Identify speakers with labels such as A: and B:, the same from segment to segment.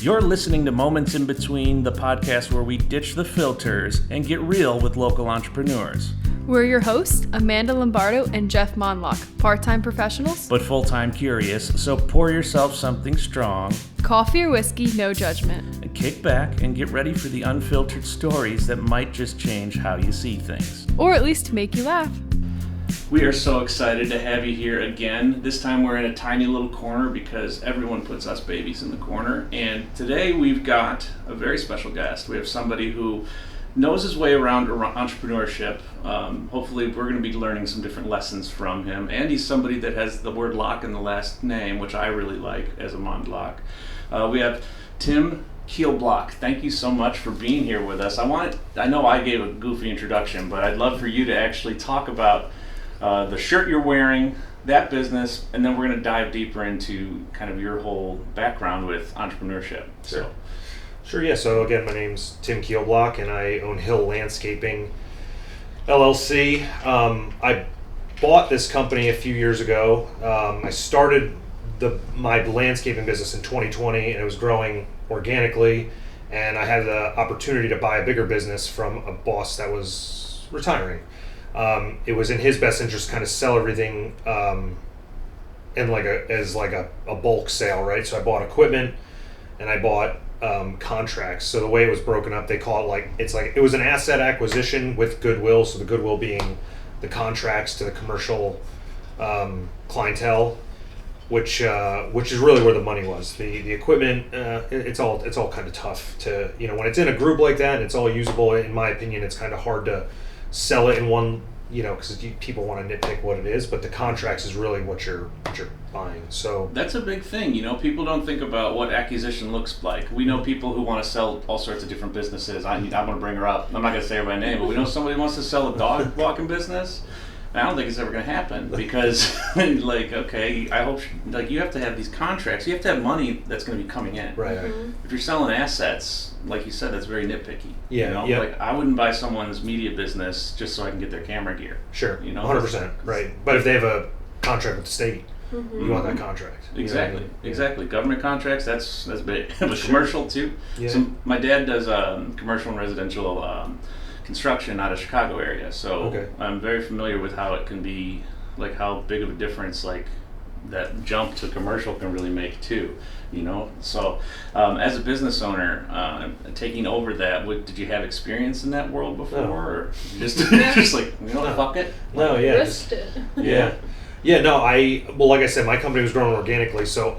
A: You're listening to Moments in Between, the podcast where we ditch the filters and get real with local entrepreneurs.
B: We're your hosts, Amanda Lombardo and Jeff Mondlock, part-time professionals,
A: but full-time curious, so pour yourself something strong.
B: Coffee or whiskey, no judgment.
A: And kick back and get ready for the unfiltered stories that might just change how you see things.
B: Or at least make you laugh.
A: We are so excited to have you here again. This time we're in a tiny little corner because everyone puts us babies in the corner. And today we've got a very special guest. We have somebody who knows his way around entrepreneurship. Hopefully we're going to be learning some different lessons from him. And he's somebody that has the word lock in the last name, which I really like as a Mondlock. We have Tim Kielblock. Thank you so much for being here with us. I know I gave a goofy introduction, but I'd love for you to actually talk about the shirt you're wearing, that business, and then we're going to dive deeper into kind of your whole background with entrepreneurship.
C: Sure, yeah. So again, my name's Tim Kielblock, and I own Hill Landscaping, LLC. I bought this company a few years ago. I started my landscaping business in 2020, and it was growing organically, and I had the opportunity to buy a bigger business from a boss that was retiring. It was in his best interest to kind of sell everything as a bulk sale, right? So I bought equipment and I bought contracts. So the way it was broken up, they call it it was an asset acquisition with goodwill. So the goodwill being the contracts to the commercial clientele, which is really where the money was. The equipment, it's all kind of tough to, when it's in a group like that and it's all usable. In my opinion, it's kind of hard to sell it in one, because people want to nitpick what it is, but the contracts is really what you're buying. So
A: that's a big thing. People don't think about what acquisition looks like. We know people who want to sell all sorts of different businesses. I'm going to bring her up. I'm not going to say her by name, but we know somebody who wants to sell a dog walking business. I don't think it's ever going to happen because, I hope, you have to have these contracts. You have to have money that's going to be coming in.
C: Right.
B: Mm-hmm.
A: If you're selling assets, like you said, that's very nitpicky.
C: Yeah.
A: I wouldn't buy someone's media business just so I can get their camera gear.
C: Sure. 100%. Right. But if they have a contract with the state, you want that contract.
A: Exactly. Exactly. Government contracts, that's big. But
C: Sure.
A: Commercial too.
C: Yeah.
A: So my dad does commercial and residential construction out of Chicago area, so I'm very familiar with how it can be, how big of a difference that jump to commercial can really make too, So as a business owner, taking over that, did you have experience in that world before, or just fuck it?
C: No, yeah.
B: Risked it.
C: Yeah. Yeah, no, like I said, my company was growing organically, so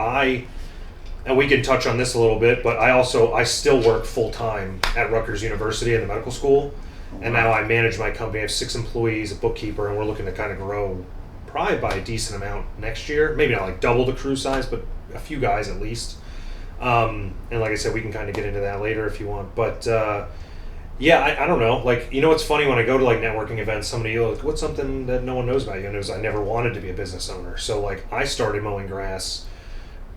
C: and we can touch on this a little bit, but I still work full time at Rutgers University in the medical school. And now I manage my company. I have 6 employees, a bookkeeper, and we're looking to kind of grow probably by a decent amount next year. Maybe not double the crew size, but a few guys at least. And like I said, we can kind of get into that later if you want. But I don't know. It's funny when I go to networking events, somebody what's something that no one knows about you? And it was I never wanted to be a business owner. So I started mowing grass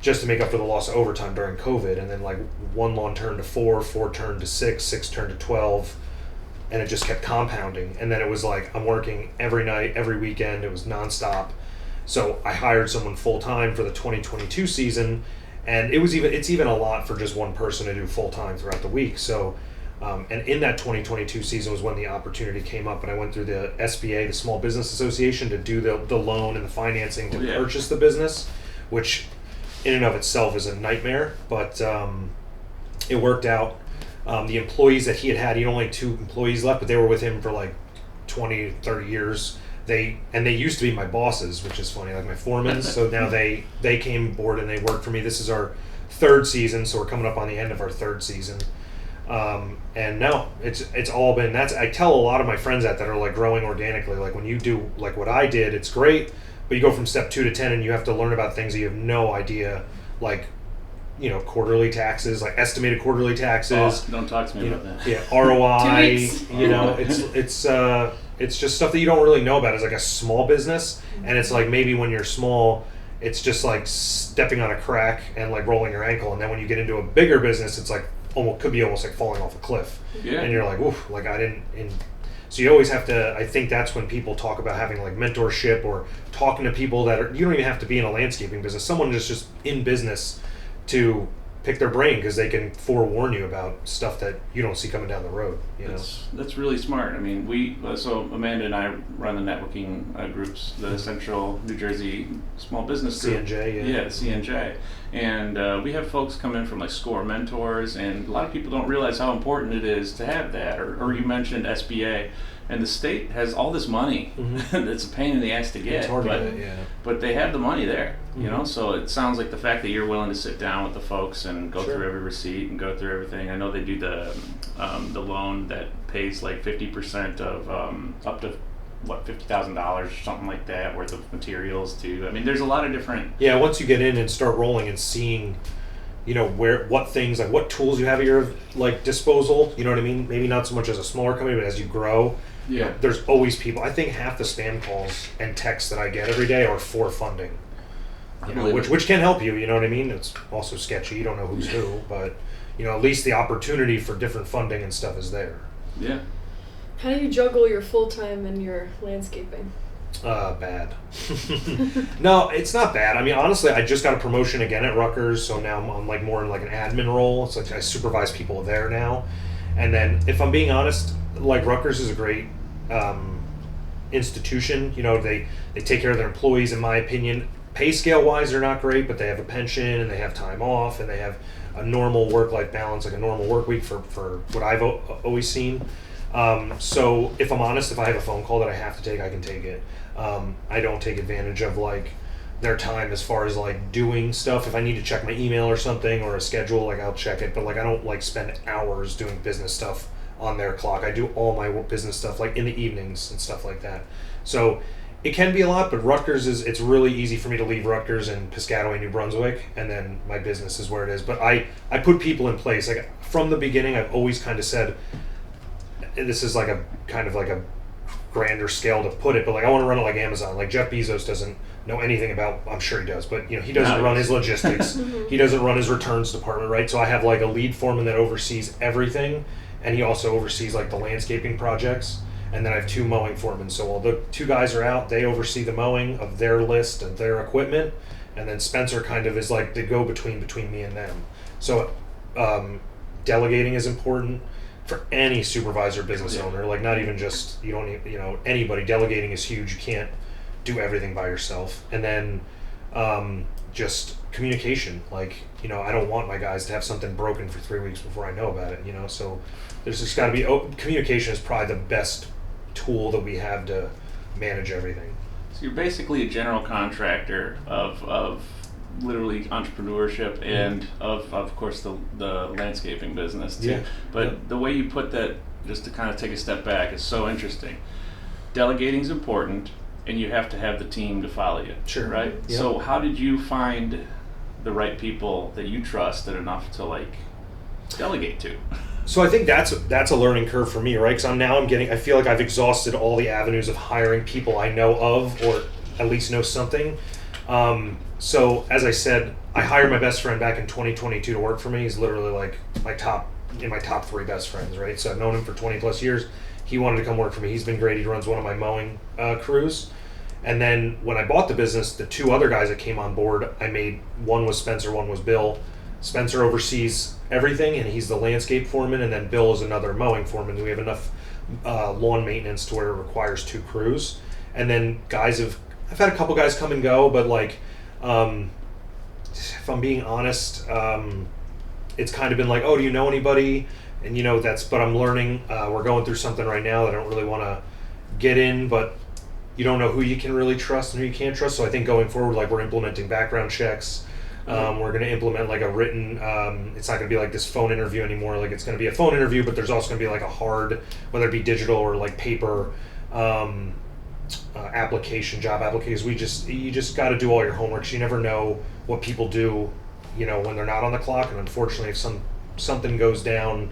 C: just to make up for the loss of overtime during COVID. And then 1 lawn turned to 4 turned to 6 turned to 12. And it just kept compounding. And then it was I'm working every night, every weekend. It was nonstop. So I hired someone full time for the 2022 season, and it's even a lot for just one person to do full time throughout the week. So, and in that 2022 season was when the opportunity came up, and I went through the SBA, the Small Business Association, to do the loan and the financing to purchase the business, which in and of itself is a nightmare, but it worked out. The employees that he had only 2 employees left, but they were with him for 20, 30 years. They used to be my bosses, which is funny, my foremen. So now they came aboard and they work for me. This is our 3rd season, so we're coming up on the end of our 3rd season. And no, it's all been, I tell a lot of my friends that are growing organically. When you do what I did, it's great, but you go from step 2 to 10 and you have to learn about things that you have no idea, quarterly taxes, estimated quarterly taxes.
A: Oh, don't talk to me about that.
C: Yeah, ROI. It's just stuff that you don't really know about as a small business, and it's maybe when you're small, it's just stepping on a crack and rolling your ankle, and then when you get into a bigger business, it's could be almost falling off a cliff.
A: Yeah.
C: And you're oof, I didn't. So you always have to. I think that's when people talk about having mentorship or talking to people that you don't even have to be in a landscaping business. Someone just in business to pick their brain because they can forewarn you about stuff that you don't see coming down the road.
A: That's really smart. I mean, so Amanda and I run the networking groups, the Central New Jersey Small Business Group.
C: CNJ,
A: yeah, the CNJ, and we have folks come in from like SCORE mentors, and a lot of people don't realize how important it is to have that. Or you mentioned SBA. And the state has all this money. It's a pain in the ass to get,
C: it's hard to get,
A: but they have the money there, So it sounds like the fact that you're willing to sit down with the folks and go through every receipt and go through everything. I know they do the loan that pays like 50% of up to $50,000 or something like that worth of materials too. I mean, there's a lot of different.
C: Yeah, once you get in and start rolling and seeing, what things, like what tools you have at your like disposal. You know what I mean? Maybe not so much as a smaller company, but as you grow.
A: Yeah.
C: There's always people. I think half the spam calls and texts that I get every day are for funding. Which can help you, you know what I mean? It's also sketchy. You don't know who's who, but at least the opportunity for different funding and stuff is there.
A: Yeah.
B: How do you juggle your full-time and your landscaping?
C: Bad. No, it's not bad. I mean, honestly, I just got a promotion again at Rutgers, so now I'm like more in like an admin role. It's like I supervise people there now. And then, if I'm being honest, like Rutgers is a great institution. They take care of their employees, in my opinion. Pay scale wise, they're not great, but they have a pension and they have time off and they have a normal work-life balance, like a normal work week for what I've always seen. So if I'm honest, if I have a phone call that I have to take, I can take it. I don't take advantage of like their time as far as like doing stuff. If I need to check my email or something or a schedule, like I'll check it, but like I don't like spend hours doing business stuff on their clock. I do all my business stuff like in the evenings and stuff like that. So it can be a lot, but Rutgers it's really easy for me to leave Rutgers and Piscataway, New Brunswick, and then my business is where it is. But I put people in place. Like from the beginning, I've always kind of said, this is like a kind of like a grander scale to put it, but like I want to run it like Amazon. Like Jeff Bezos doesn't know anything about, I'm sure he does, but he doesn't run his logistics. He doesn't run his returns department, right? So I have like a lead foreman that oversees everything, and he also oversees like the landscaping projects. And then I have 2 mowing foremen. So while the 2 guys are out, they oversee the mowing of their list and their equipment, and then Spencer kind of is like the go-between between me and them. So delegating is important for any supervisor, business owner. Like not even just anybody. Delegating is huge. You can't do everything by yourself. And then just communication. Like I don't want my guys to have something broken for 3 weeks before I know about it. So there's just got to be communication is probably the best tool that we have to manage everything.
A: So you're basically a general contractor of literally entrepreneurship and of course the landscaping business too.
C: Yeah.
A: But the way you put that, just to kind of take a step back, is so interesting. Delegating is important, and you have to have the team to follow you.
C: Sure.
A: Right.
C: Yep.
A: So how did you find the right people that you trusted enough to like delegate to?
C: So I think that's a learning curve for me, right? Because I feel like I've exhausted all the avenues of hiring people I know of, or at least know something. So as I said, I hired my best friend back in 2022 to work for me. He's literally like my top 3 best friends, right? So I've known him for 20 plus years. He wanted to come work for me. He's been great. He runs one of my mowing crews. And then when I bought the business, the 2 other guys that came on board, one was Spencer, one was Bill. Spencer oversees everything, and he's the landscape foreman, and then Bill is another mowing foreman. We have enough lawn maintenance to where it requires 2 crews. And then I've had a couple guys come and go, but like, if I'm being honest, it's kind of been like, oh, do you know anybody? And but I'm learning. We're going through something right now that I don't really want to get in, but you don't know who you can really trust and who you can't trust. So I think going forward, like we're implementing background checks. We're going to implement like a written, it's not going to be like this phone interview anymore. Like it's going to be a phone interview, but there's also going to be like a hard, whether it be digital or like paper, job applications. You just got to do all your homework. So you never know what people do, when they're not on the clock. And unfortunately, if something goes down,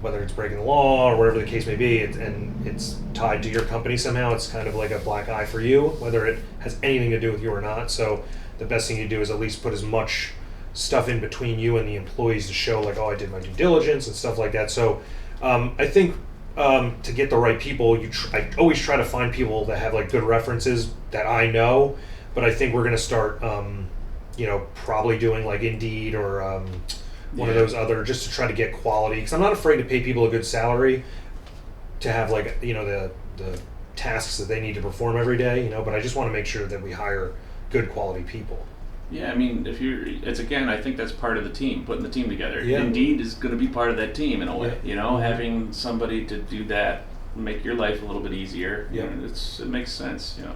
C: whether it's breaking the law or whatever the case may be, and it's tied to your company somehow, it's kind of like a black eye for you, whether it has anything to do with you or not. So the best thing you do is at least put as much stuff in between you and the employees to show like, oh, I did my due diligence and stuff like that. So I think to get the right people, I always try to find people that have like good references that I know, but I think we're going to start, probably doing like Indeed or one of those other, just to try to get quality, because I'm not afraid to pay people a good salary to have like, you know, the tasks that they need to perform every day, you know, but I just want to make sure that we hire good quality people.
A: Yeah, I mean, it's again, I think that's part of the team, putting the team together.
C: Yeah.
A: Indeed is going to be part of that team in a way,
C: Yeah.
A: you know, having somebody to do that, make your life a little bit easier.
C: Yeah.
A: You know, it makes sense, you know.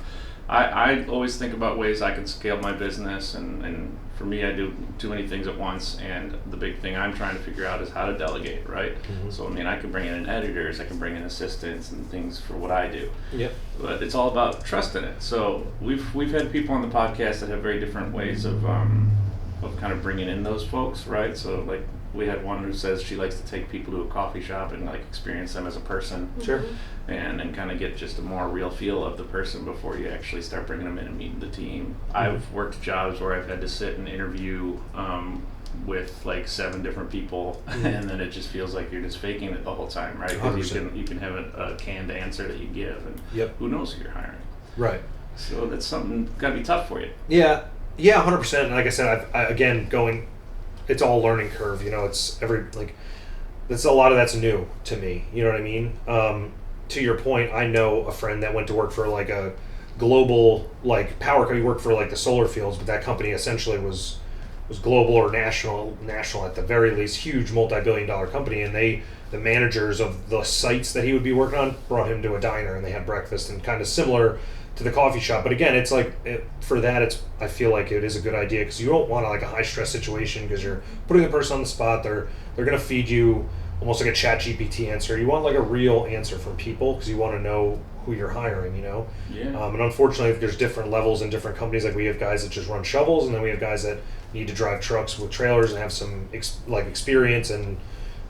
A: I always think about ways I can scale my business, and for me, I do too many things at once, and the big thing I'm trying to figure out is how to delegate, right?
C: Mm-hmm.
A: So, I mean, I can bring in editors, I can bring in assistants and things for what I do.
C: Yep.
A: But it's all about trust in it. So we've had people on the podcast that have very different ways of kind of bringing in those folks, right? So like we had one who says she likes to take people to a coffee shop and like experience them as a person.
C: Sure.
A: And kind of get just a more real feel of the person before you actually start bringing them in and meeting the team.
C: Mm-hmm.
A: I've worked jobs where I've had to sit and interview with like 7 different people, and then it just feels like you're just faking it the whole time, right? Because you can have a canned answer that you give, and who knows who you're hiring.
C: Right.
A: So that's something got to be tough for you.
C: Yeah, 100%. And like I said, it's all learning curve. You know, it's that's a lot of that's new to me. You know what I mean? To your point, I know a friend that went to work for like a global like power company. He worked for like the solar fields, but that company essentially was global or national at the very least, huge multi-billion-dollar company, and the managers of the sites that he would be working on brought him to a diner and they had breakfast, and kind of similar to the coffee shop. But again, it's like I feel like it is a good idea, because you don't want like a high stress situation, because you're putting the person on the spot. They're going to feed you almost like a chat GPT answer. You want like a real answer from people, because you want to know who you're hiring, you know?
A: Yeah.
C: And unfortunately, there's different levels in different companies. Like we have guys that just run shovels, and then we have guys that need to drive trucks with trailers and have some experience and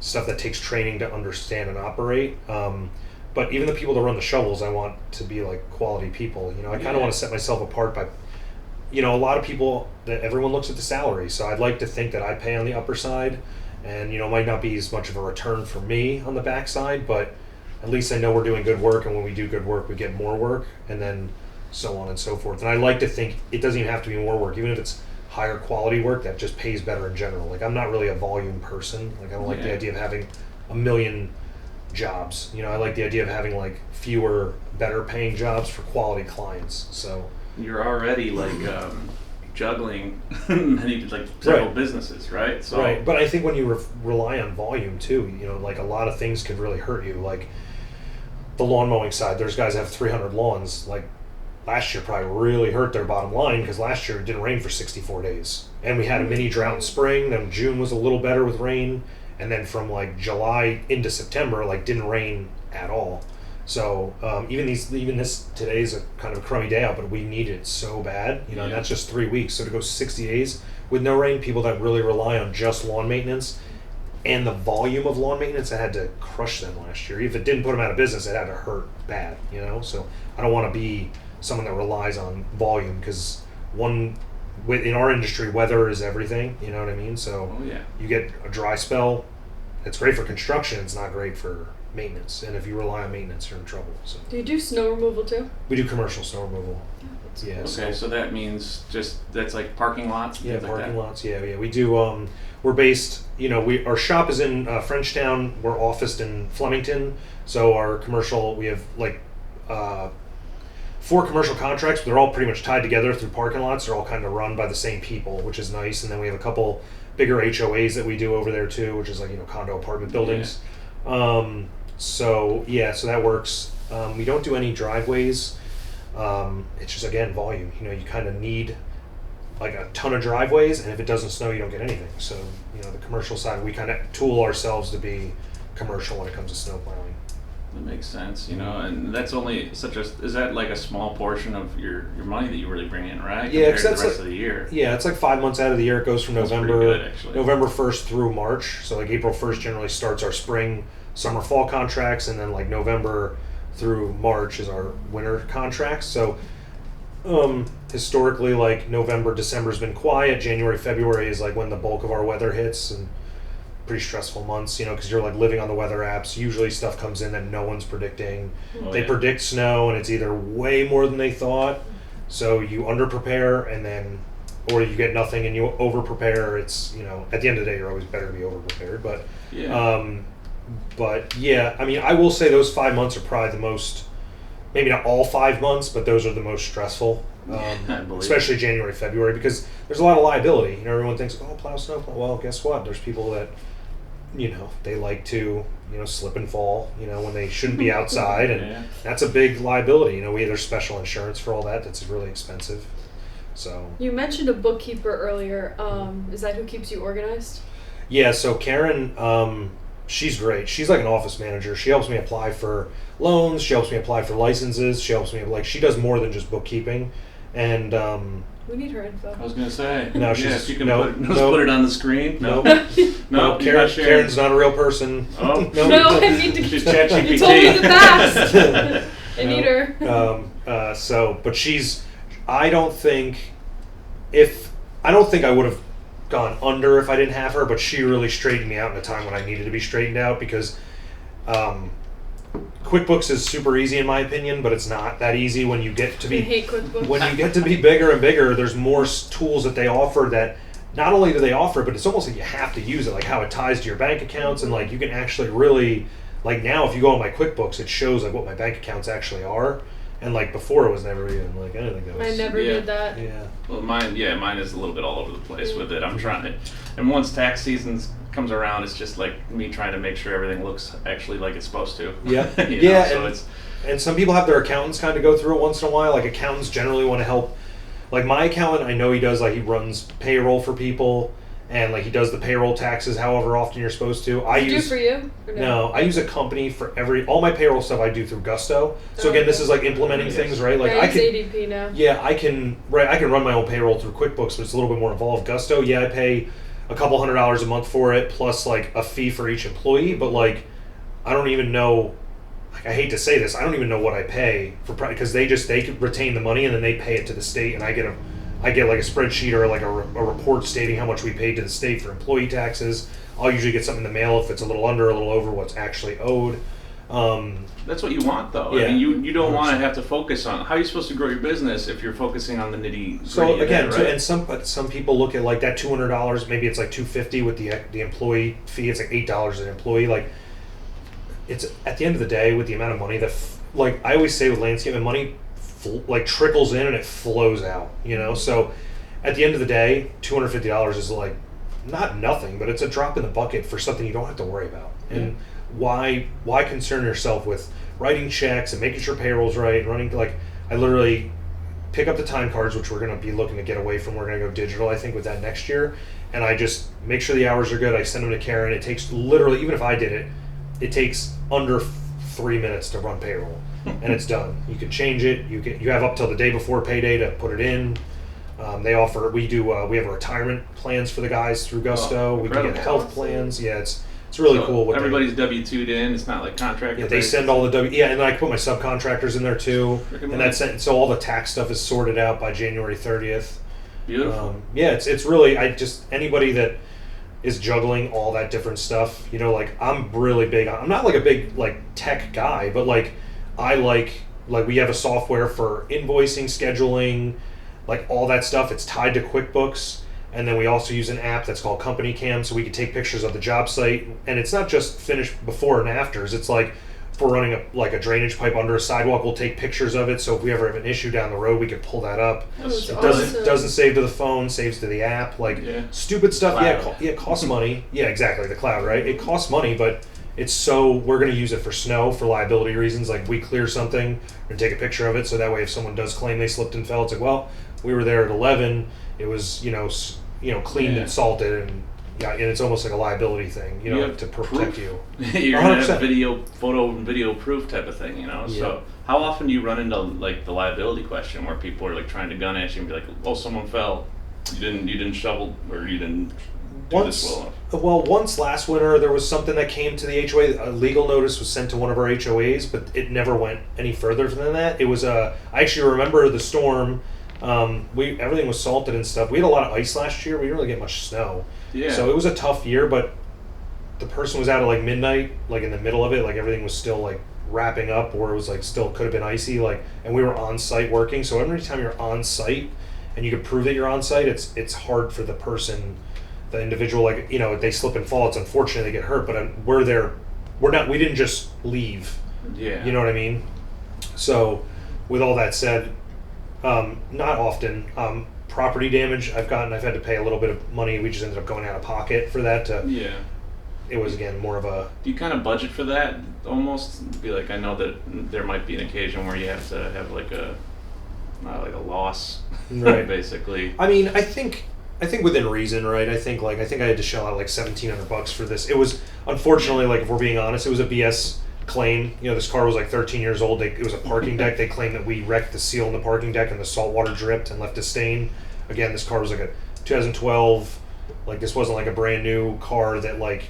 C: stuff that takes training to understand and operate. But even the people that run the shovels, I want to be like quality people. You know, I kind of want to set myself apart by, you know, a lot of people that everyone looks at the salary. So I'd like to think that I pay on the upper side, and, you know, might not be as much of a return for me on the backside, but at least I know we're doing good work, and when we do good work, we get more work, and then so on and so forth. And I like to think it doesn't even have to be more work, even if it's higher quality work that just pays better in general. Like I'm not really a volume person. Like I don't like the idea of having a million jobs. You know, I like the idea of having like fewer, better paying jobs for quality clients. So
A: you're already like juggling many like several businesses, right? So
C: right, but I think when you rely on volume too, you know, like a lot of things could really hurt you. Like the lawn mowing side, there's guys that have 300 lawns. Like last year probably really hurt their bottom line, because last year it didn't rain for 64 days. And we had a mini drought in spring, then June was a little better with rain, and then from like July into September, like didn't rain at all. So today's a kind of a crummy day out, but we need it so bad, you know, and that's just 3 weeks. So to go 60 days with no rain, people that really rely on just lawn maintenance and the volume of lawn maintenance, that had to crush them last year. If it didn't put them out of business, it had to hurt bad, you know? So I don't want to be someone that relies on volume, because in our industry, weather is everything, you know what I mean? So you get a dry spell, it's great for construction, it's not great for maintenance, and if you rely on maintenance, you're in trouble. So
B: Do you do snow removal too?
C: we do commercial snow removal.
B: Yeah,
A: Okay, so that means that's like parking lots.
C: Yeah,
A: things like
C: parking
A: that?
C: lots. Yeah. We do. We're based. You know, our shop is in Frenchtown. We're officed in Flemington. So our commercial, we have like 4 commercial contracts. But they're all pretty much tied together through parking lots. They're all kind of run by the same people, which is nice. And then we have a couple bigger HOAs that we do over there too, which is like, you know, condo apartment buildings. So that works. We don't do any driveways. It's just, again, volume. You know, you kind of need like a ton of driveways, and if it doesn't snow, you don't get anything. So, you know, the commercial side, we kind of tool ourselves to be commercial when it comes to snow plowing.
A: That makes sense, you know, and that's only is that like a small portion of your money that you really bring in, right?
C: Yeah,
A: because that's the rest of the year.
C: Yeah, it's like 5 months out of the year. It goes from
A: That's
C: November
A: pretty good, actually.
C: November 1st through March. So like April 1st generally starts our spring, summer, fall contracts, and then like November through March is our winter contracts. So historically, like November, December's been quiet. January, February is like when the bulk of our weather hits, and pretty stressful months, you know, because you're like living on the weather apps. Usually stuff comes in that no one's predicting. They predict snow, and it's either way more than they thought, so you under prepare, and then or you get nothing and you over prepare. It's, at the end of the day, you're always better to be over prepared. But yeah, I mean, I will say those 5 months are probably the most, maybe not all 5 months, but those are the most stressful. Especially January, February, because there's a lot of liability. Everyone thinks, oh, plow snow. Well, guess what? There's people that, they like to, slip and fall, when they shouldn't be outside, and that's a big liability. There's special insurance for all that. That's really expensive. So
B: you mentioned a bookkeeper earlier. Is that who keeps you organized?
C: Yeah. So Karen, she's great. She's like an office manager. She helps me apply for loans. She helps me apply for licenses. She helps me she does more than just bookkeeping. And
B: we need her info.
A: I was gonna say.
C: No, she's
A: if you can put it on the screen. No,
C: Karen's not a real person.
A: Oh
B: no, I need to.
A: She's ChatGPT.
B: You told me the past. I need her.
C: But she's. I don't think I would have gone under if I didn't have her. But she really straightened me out in a time when I needed to be straightened out, because QuickBooks is super easy in my opinion, but it's not that easy when you get to be.
B: I hate QuickBooks.
C: When you get to be bigger and bigger, there's more tools that they offer that not only do they offer it, but it's almost like you have to use it, like how it ties to your bank accounts, and like you can actually really, like now if you go on my QuickBooks, it shows like what my bank accounts actually are, and like before it was never even like anything that was.
B: I never did that.
C: Yeah.
A: Well, mine is a little bit all over the place with it. I'm trying to, and once tax season comes around, it's just like me trying to make sure everything looks actually like it's supposed to.
C: Yeah. And some people have their accountants kind of go through it once in a while. Like accountants generally want to help. Like my accountant, I know he does, like he runs payroll for people, and like he does the payroll taxes however often you're supposed to.
B: I use for you? Or
C: no, I use a company for all my payroll stuff I do through Gusto. So again, this is like implementing things, right? Like
B: I can ADP now.
C: Yeah, I can run my own payroll through QuickBooks, but it's a little bit more involved. Gusto, yeah, I pay a couple $100s a month for it, plus like a fee for each employee, but like I don't even know. I hate to say this, I don't even know what I pay for, because they could retain the money and then they pay it to the state, and I get like a spreadsheet or like a report stating how much we paid to the state for employee taxes. I'll usually get something in the mail if it's a little under, a little over what's actually owed.
A: That's what you want, though.
C: Yeah,
A: I mean, you don't want to have to focus on how are you supposed to grow your business if you're focusing on the nitty-gritty.
C: So again,
A: right?
C: And some people look at like that $200, maybe it's like $250 with the employee fee. It's like $8 an employee. Like it's at the end of the day, with the amount of money that like I always say with landscaping, money like trickles in and it flows out. So at the end of the day, $250 is like not nothing, but it's a drop in the bucket for something you don't have to worry about. And why concern yourself with writing checks and making sure payroll's right and running, like I literally pick up the time cards, which we're going to be looking to get away from. We're going to go digital, I think, with that next year, and I just make sure the hours are good. I send them to Karen. It takes literally, even if I did it, it takes under 3 minutes to run payroll, and it's done. You can change it. You have up till the day before payday to put it in. We have retirement plans for the guys through Gusto. We can get health plans. Yeah, it's really cool.
A: Everybody's W-2'd in. It's not like contractor.
C: Yeah, they send all the and then I put my subcontractors in there too. And that's it. So all the tax stuff is sorted out by January 30th.
A: Beautiful.
C: It's really anybody that is juggling all that different stuff. Like I'm really big. I'm not like a big like tech guy, but like I like we have a software for invoicing, scheduling, like all that stuff. It's tied to QuickBooks. And then we also use an app that's called Company Cam, so we can take pictures of the job site. And it's not just finished before and afters. It's like if we're running a drainage pipe under a sidewalk, we'll take pictures of it. So if we ever have an issue down the road, we can pull that up. Doesn't save to the phone, saves to the app. Like stupid stuff. Cloud. It costs money. Yeah, exactly. The cloud, right? It costs money, but we're going to use it for snow for liability reasons. Like we clear something and take a picture of it, so that way if someone does claim they slipped and fell, it's like, well, we were there at 11. It was cleaned and salted, and it's almost like a liability thing, to protect you.
A: You're gonna have photo and video proof type of thing, So how often do you run into like the liability question where people are like trying to gun at you and be like, "Oh, someone fell. You didn't shovel, or you didn't do this well enough."
C: Well, once last winter there was something that came to the HOA. A legal notice was sent to one of our HOAs, but it never went any further than that. It was I actually remember the storm. Everything was salted and stuff. We had a lot of ice last year. We didn't really get much snow.
A: Yeah.
C: So it was a tough year, but the person was out at like midnight, like in the middle of it, like everything was still like wrapping up, or it was like still could have been icy, like, and we were on site working. So every time you're on site and you can prove that you're on site, it's hard for the person, the individual, like, if they slip and fall, it's unfortunate they get hurt, but we're there. We didn't just leave.
A: Yeah.
C: You know what I mean? So, with all that said, not often. Property damage, I've had to pay a little bit of money. We just ended up going out of pocket for that.
A: Yeah.
C: It was, again, more of a...
A: Do you kind of budget for that almost? Be like, I know that there might be an occasion where you have to have like a loss,
C: right?
A: Basically.
C: I mean, I think within reason, right? I think I had to shell out like $1,700 for this. It was, unfortunately, like, if we're being honest, it was a BS claim. This car was like 13 years old. It was a parking deck. They claimed that we wrecked the seal in the parking deck and the salt water dripped and left a stain. Again, this car was like a 2012. Like, this wasn't like a brand new car that like,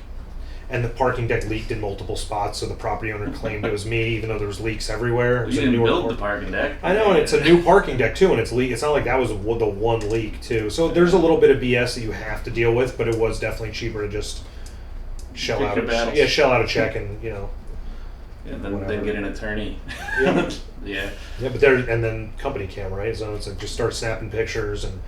C: and the parking deck leaked in multiple spots. So the property owner claimed it was me, even though there was leaks everywhere.
A: You didn't build the parking deck.
C: I know, and it's a new parking deck too, and it's leak. It's not like that was the one leak too. So there's a little bit of BS that you have to deal with, but it was definitely cheaper to just shell out a check and
A: and then get an attorney.
C: Yeah.
A: Yeah.
C: Yeah, but and then company cam, right? So it's like just start snapping pictures and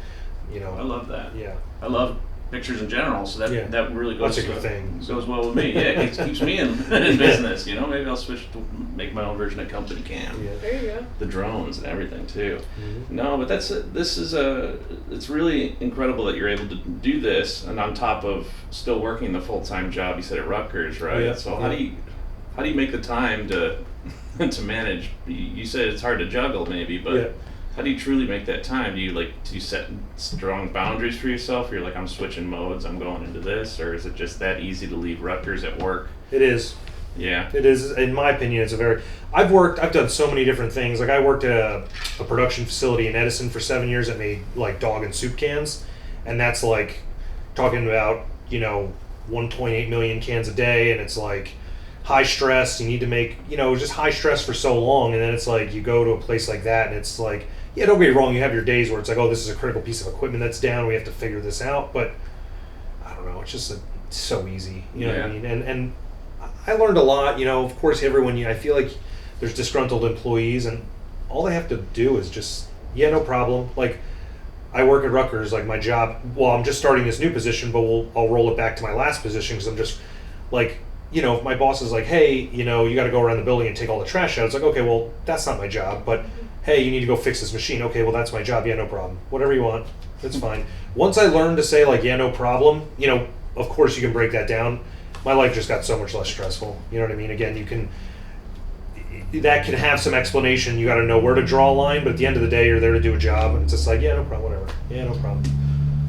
A: I love that.
C: Yeah.
A: I love pictures in general, so that really goes.
C: That's a good thing.
A: Goes well with me. Yeah, it keeps me in business. Maybe I'll switch to make my own version of company cam.
C: Yeah.
B: There you go.
A: The drones and everything too.
C: Mm-hmm.
A: No, but it's really incredible that you're able to do this, and on top of still working the full-time job you said at Rutgers, right?
C: Yeah.
A: So how do you make the time to to manage? You said it's hard to juggle, maybe, but.
C: Yeah.
A: How do you truly make that time? Do you set strong boundaries for yourself? You're like, I'm switching modes, I'm going into this, or is it just that easy to leave Rutgers at work?
C: It is.
A: Yeah.
C: It is. In my opinion, it's I've done so many different things. Like, I worked at a production facility in Edison for 7 years that made like dog and soup cans, and that's like talking about 1.8 million cans a day, and it's like high stress. You need to make just high stress for so long, and then it's like you go to a place like that, and it's like. Yeah, don't get me wrong, you have your days where it's like, oh, this is a critical piece of equipment that's down, we have to figure this out, but I don't know, it's just it's so easy, you know what I mean? And I learned a lot, of course everyone, I feel like there's disgruntled employees, and all they have to do is just, no problem. Like, I work at Rutgers, like my job, I'm just starting this new position, but I'll roll it back to my last position, because I'm just, like, if my boss is like, hey, you got to go around the building and take all the trash out, it's like, okay, well, that's not my job, but hey, you need to go fix this machine. Okay, well, that's my job. Yeah, no problem. Whatever you want. That's fine. Once I learned to say, like, yeah, no problem, of course you can break that down. My life just got so much less stressful. You know what I mean? Again, that can have some explanation. You got to know where to draw a line, but at the end of the day, you're there to do a job, and it's just like, yeah, no problem, whatever. Yeah, no problem.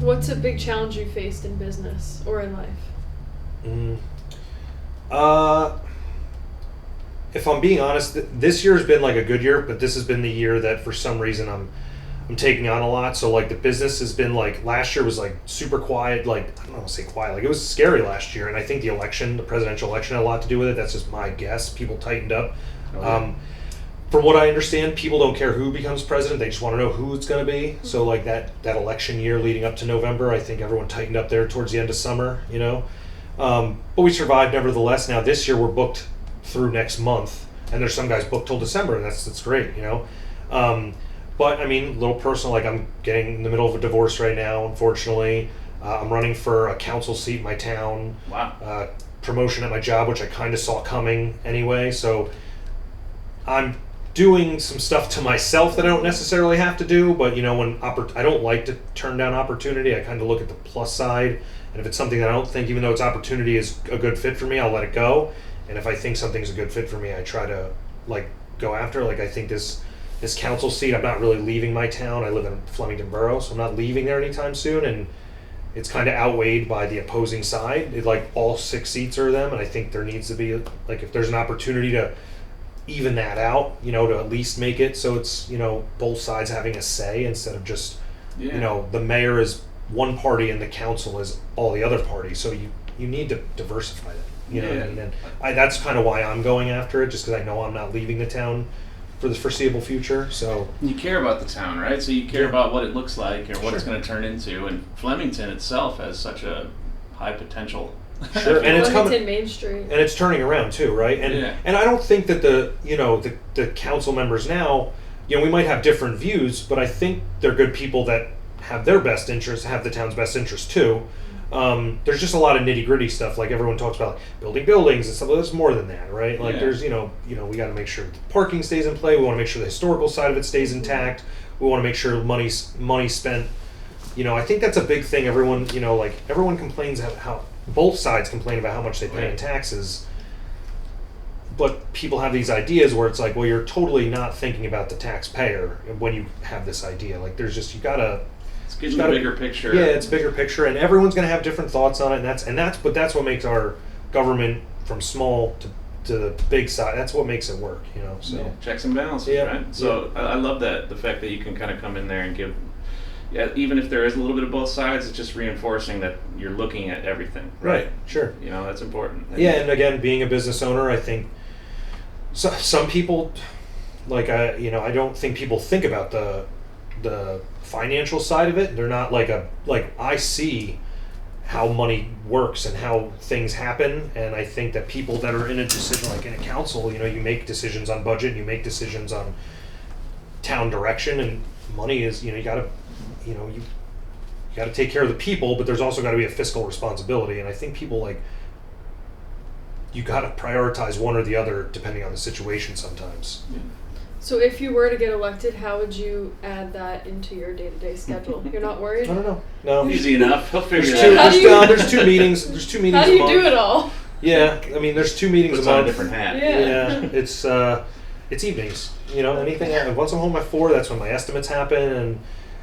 B: What's a big challenge you faced in business or in life?
C: If I'm being honest, this year's been like a good year, but this has been the year that for some reason I'm taking on a lot. So like the business has been like, last year was like super quiet. Like, I don't want to say quiet, like it was scary last year. And I think the presidential election had a lot to do with it. That's just my guess. People tightened up.
A: Okay.
C: From what I understand, people don't care who becomes president. They just want to know who it's going to be. So like that election year leading up to November, I think everyone tightened up there towards the end of summer, but we survived nevertheless. Now this year we're booked through next month, and there's some guys booked till December, and that's great, but I mean, a little personal, like I'm getting in the middle of a divorce right now, unfortunately. I'm running for a council seat in my town.
A: Wow.
C: Promotion at my job, which I kind of saw coming anyway, so I'm doing some stuff to myself that I don't necessarily have to do, but when I don't like to turn down opportunity. I kind of look at the plus side, and if it's something that I don't think, even though its opportunity is a good fit for me, I'll let it go. And if I think something's a good fit for me, I try to like go after. Like, I think this council seat, I'm not really leaving my town. I live in Flemington Borough, so I'm not leaving there anytime soon. And it's kind of outweighed by the opposing side. Like all 6 seats are them, and I think there needs to be like, if there's an opportunity to even that out, to at least make it so it's both sides having a say instead of just the mayor is one party and the council is all the other parties. So you need to diversify that. And that's kind of why I'm going after it, just because I know I'm not leaving the town for the foreseeable future. So
A: you care about the town, right? So you care about what it looks like or what it's going to turn into. And Flemington itself has such a high potential.
C: Sure, and it's coming.
B: Main Street,
C: and it's turning around too, right? And I don't think that the council members now, we might have different views, but I think they're good people that have their best interest, have the town's best interest too. There's just a lot of nitty gritty stuff. Like everyone talks about, like, building buildings and stuff. There's more than that, right? Like there's, we got to make sure the parking stays in play. We want to make sure the historical side of it stays intact. We want to make sure money spent. I think that's a big thing. Everyone, everyone complains how both sides complain about how much they pay in taxes. But people have these ideas where it's like, well, you're totally not thinking about the taxpayer when you have this idea. Like, there's just, you gotta.
A: It's getting a bigger picture.
C: Yeah, it's bigger picture, and everyone's gonna have different thoughts on it, and that's what makes our government from small to the big side. That's what makes it work, So
A: checks and balances, right? So I love the fact that you can kind of come in there and give. Yeah, even if there is a little bit of both sides, it's just reinforcing that you're looking at everything.
C: Right. Sure.
A: That's important.
C: Yeah, and again, being a business owner, I think. So some people, like I don't think people think about the financial side of it. They're not like I see how money works and how things happen, and I think that people that are in a decision, like in a council, you make decisions on budget, you make decisions on town direction, and money is you gotta take care of the people, but there's also got to be a fiscal responsibility, and I think people you got to prioritize one or the other depending on the situation sometimes.
A: Yeah.
B: So if you were to get elected, how would you add that into your day-to-day schedule? You're not worried?
C: I don't know. No.
A: Easy enough. He'll figure it out.
C: There's two meetings. There's 2 meetings.
B: How do you
C: a month.
B: do it all?
C: Yeah, I mean, there's 2 meetings
A: Puts
C: a month.
A: on a different hat.
C: Yeah, it's evenings. Anything. Once I'm home at 4, that's when my estimates happen. And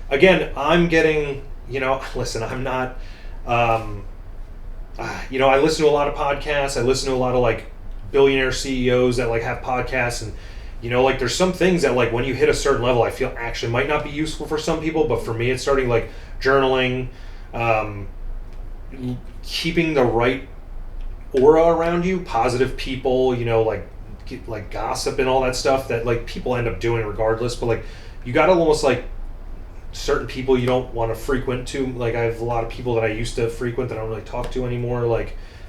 C: again, I'm getting. Listen, I'm not. I listen to a lot of podcasts. I listen to a lot of billionaire CEOs that have podcasts, and there's some things that when you hit a certain level, I feel actually might not be useful for some people, but for me, it's starting journaling, keeping the right aura around you, positive people, gossip and all that stuff that people end up doing regardless. But you got to almost certain people you don't want to frequent too. I have a lot of people that I used to frequent that I don't really talk to anymore.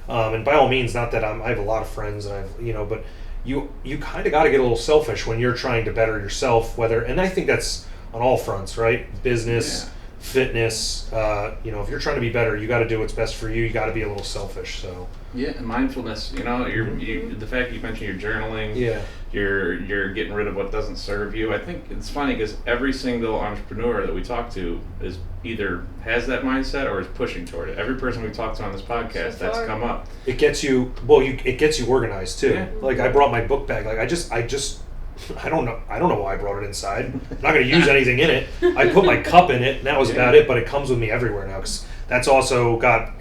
C: And by all means, not that I have a lot of friends, and but you kind of got to get a little selfish when you're trying to better yourself. And I think that's on all fronts, right? Business, fitness. If you're trying to be better, you got to do what's best for you. You got to be a little selfish. So.
A: Yeah, and mindfulness. The fact you mentioned you're journaling.
C: Yeah.
A: You're getting rid of what doesn't serve you. I think it's funny because every single entrepreneur that we talk to is either has that mindset or is pushing toward it. Every person we talk to on this podcast, that's come up.
C: It gets you. It gets you organized too. Yeah. I brought my book bag. I don't know why I brought it inside. I'm not going to use anything in it. I put my cup in it, and that was about it. But it comes with me everywhere now because that's also got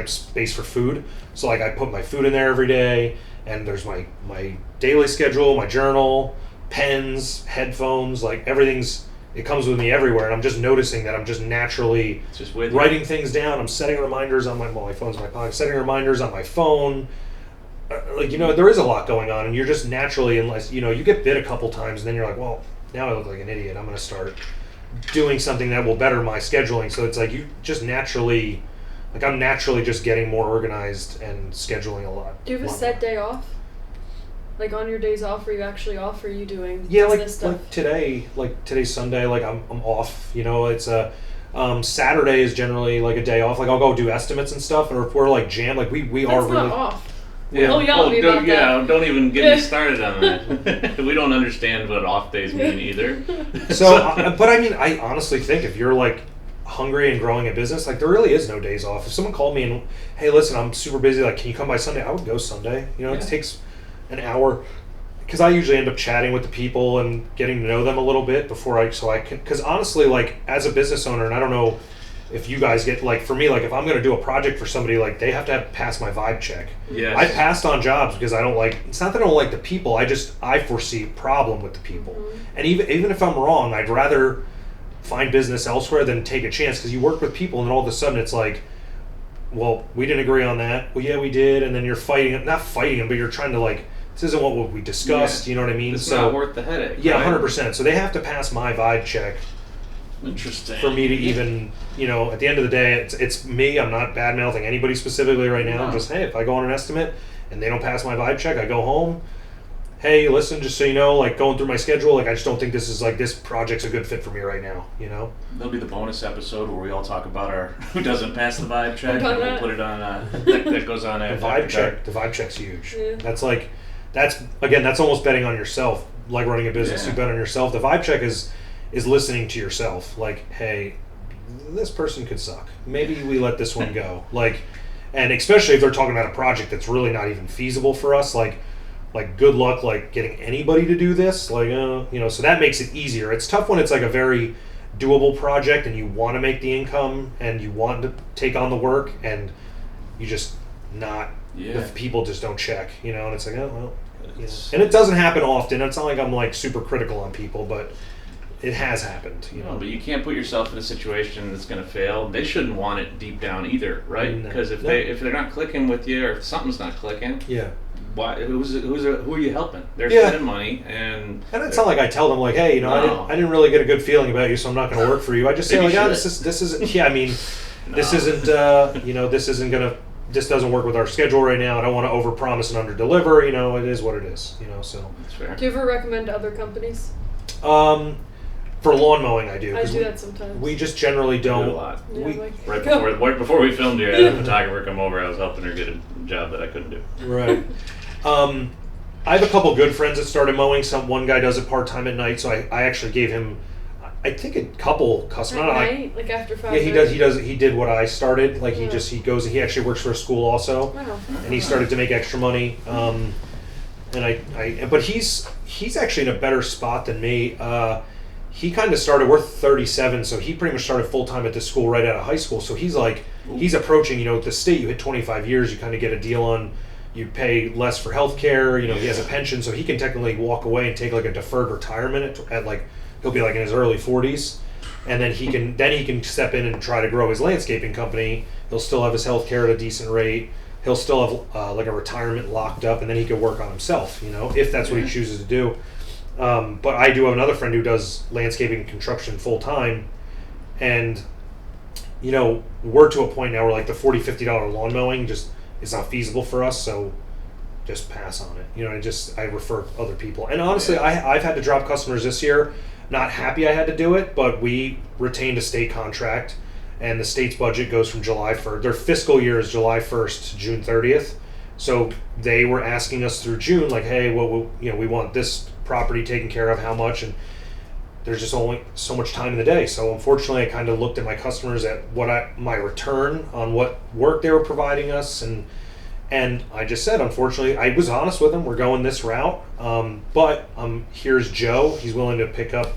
C: space for food. So I put my food in there every day, and there's my daily schedule, my journal, pens, headphones, everything's. It comes with me everywhere, and I'm just noticing that I'm just naturally writing things down. I'm setting reminders on my phone's in my pocket. Setting reminders on my phone. There is a lot going on, and you're just naturally, unless you get bit a couple times, and then you're like, well, now I look like an idiot. I'm going to start doing something that will better my scheduling. So it's you just naturally, I'm naturally just getting more organized and scheduling a lot.
B: Do you have a set day off? On your days off, are you actually off, or are you doing
C: business
B: stuff?
C: Today's Sunday, I'm off. It's Saturday is generally a day off. I'll go do estimates and stuff, or if we're jammed, we
B: That's
C: are really
B: not off.
A: Yeah. Don't even get me started on that. We don't understand what off days mean either.
C: So, but I honestly think if you're hungry and growing a business, there really is no days off. If someone called me and, hey, listen, I'm super busy, can you come by Sunday? I would go Sunday. It takes an hour because I usually end up chatting with the people and getting to know them a little bit before I can, because honestly, as a business owner, and I don't know if you guys get, for me, if I'm going to do a project for somebody, they have to pass my vibe check.
A: Yes.
C: I passed on jobs because I don't it's not that I don't like the people, I foresee problem with the people. Mm-hmm. And even if I'm wrong, I'd rather find business elsewhere than take a chance, because you work with people and all of a sudden it's well, we didn't agree on that. Well, yeah, we did. And then you're not fighting them, but you're trying to this isn't what we discussed. You know what I mean?
A: It's not worth the headache.
C: Yeah,
A: right?
C: 100%. So they have to pass my vibe check.
A: Interesting.
C: For me to even, at the end of the day, it's me. I'm not bad mouthing anybody specifically right now. I'm just, hey, if I go on an estimate and they don't pass my vibe check, I go home. hey, listen, just so you know, like going through my schedule, like I just don't think this project's a good fit for me right now, you know?
A: There'll be the bonus episode where we all talk about our who doesn't pass the vibe check, and
B: Done
A: we'll
B: that.
A: put it on that goes on
C: The
A: after
C: vibe
A: dark.
C: check, the vibe check's huge.
B: Yeah.
C: That's almost betting on yourself, like running a business.
A: Yeah.
C: You bet on yourself. The vibe check is listening to yourself. Like, hey, this person could suck. Maybe we let this one go. Like, and especially if they're talking about a project that's really not even feasible for us. Like good luck, like getting anybody to do this. Like, so that makes it easier. It's tough when it's like a very doable project and you want to make the income and you want to take on the work and you just not.
A: Yeah.
C: The people just don't check, and it's like, oh well.
A: It's-
C: And it doesn't happen often. It's not like I'm like super critical on people, but it has happened,
A: No, but you can't put yourself in a situation that's going to fail. They shouldn't want it deep down either, right?
C: No.
A: Because if
C: No.
A: they're not clicking with you, or if something's not clicking,
C: Yeah.
A: why? Who are you helping? They're
C: Yeah.
A: spending money, and
C: And it's not like I tell them like, hey,
A: No.
C: I didn't really get a good feeling about you, so I'm not going to work for you. I just say
A: Maybe
C: like,
A: you
C: oh,
A: should.
C: this isn't. Yeah, I mean, this
A: No.
C: isn't. This isn't gonna. This doesn't work with our schedule right now. I don't want to overpromise and underdeliver. It is what it is. So.
A: That's fair.
B: Do you ever recommend other companies?
C: For lawn mowing, I do.
B: I
C: 'cause
B: do that sometimes.
C: We just generally
A: Do it a
C: don't.
A: lot.
B: Yeah,
C: we-
B: like,
A: Right before we filmed here, I had a photographer come over. I was helping her get a job that I couldn't do.
C: Right. I have a couple good friends that started mowing. One guy does it part time at night, so I actually gave him, I think, a couple
B: At
C: customers.
B: night, like after 5.
C: Yeah, he does. He did what I started. Like he goes. He actually works for a school also,
B: Wow.
C: and he started to make extra money. But he's actually in a better spot than me. He kind of started. We're 37, so he pretty much started full time at this school right out of high school. So he's like, he's approaching. At the state, you hit 25 years, you kind of get a deal on. You pay less for health care. He has a pension, so he can technically walk away and take like a deferred retirement at like he'll be like in his early 40s, and then he can step in and try to grow his landscaping company. He'll still have his health care at a decent rate. He'll still have like a retirement locked up, and then he can work on himself. If that's what he chooses to do. But I do have another friend who does landscaping and construction full time, and we're to a point now where like the $40-$50 lawn mowing just is not feasible for us, so just pass on it. I refer other people. And honestly, I've had to drop customers this year. Not happy I had to do it, but we retained a state contract, and the state's budget goes from July 1st. Their fiscal year is July 1st to June 30th. So they were asking us through June, like, hey, we want this property taken care of, how much, and there's just only so much time in the day. So unfortunately, I kind of looked at my customers at my return on what work they were providing us, and I just said, unfortunately, I was honest with them. We're going this route, but here's Joe. He's willing to pick up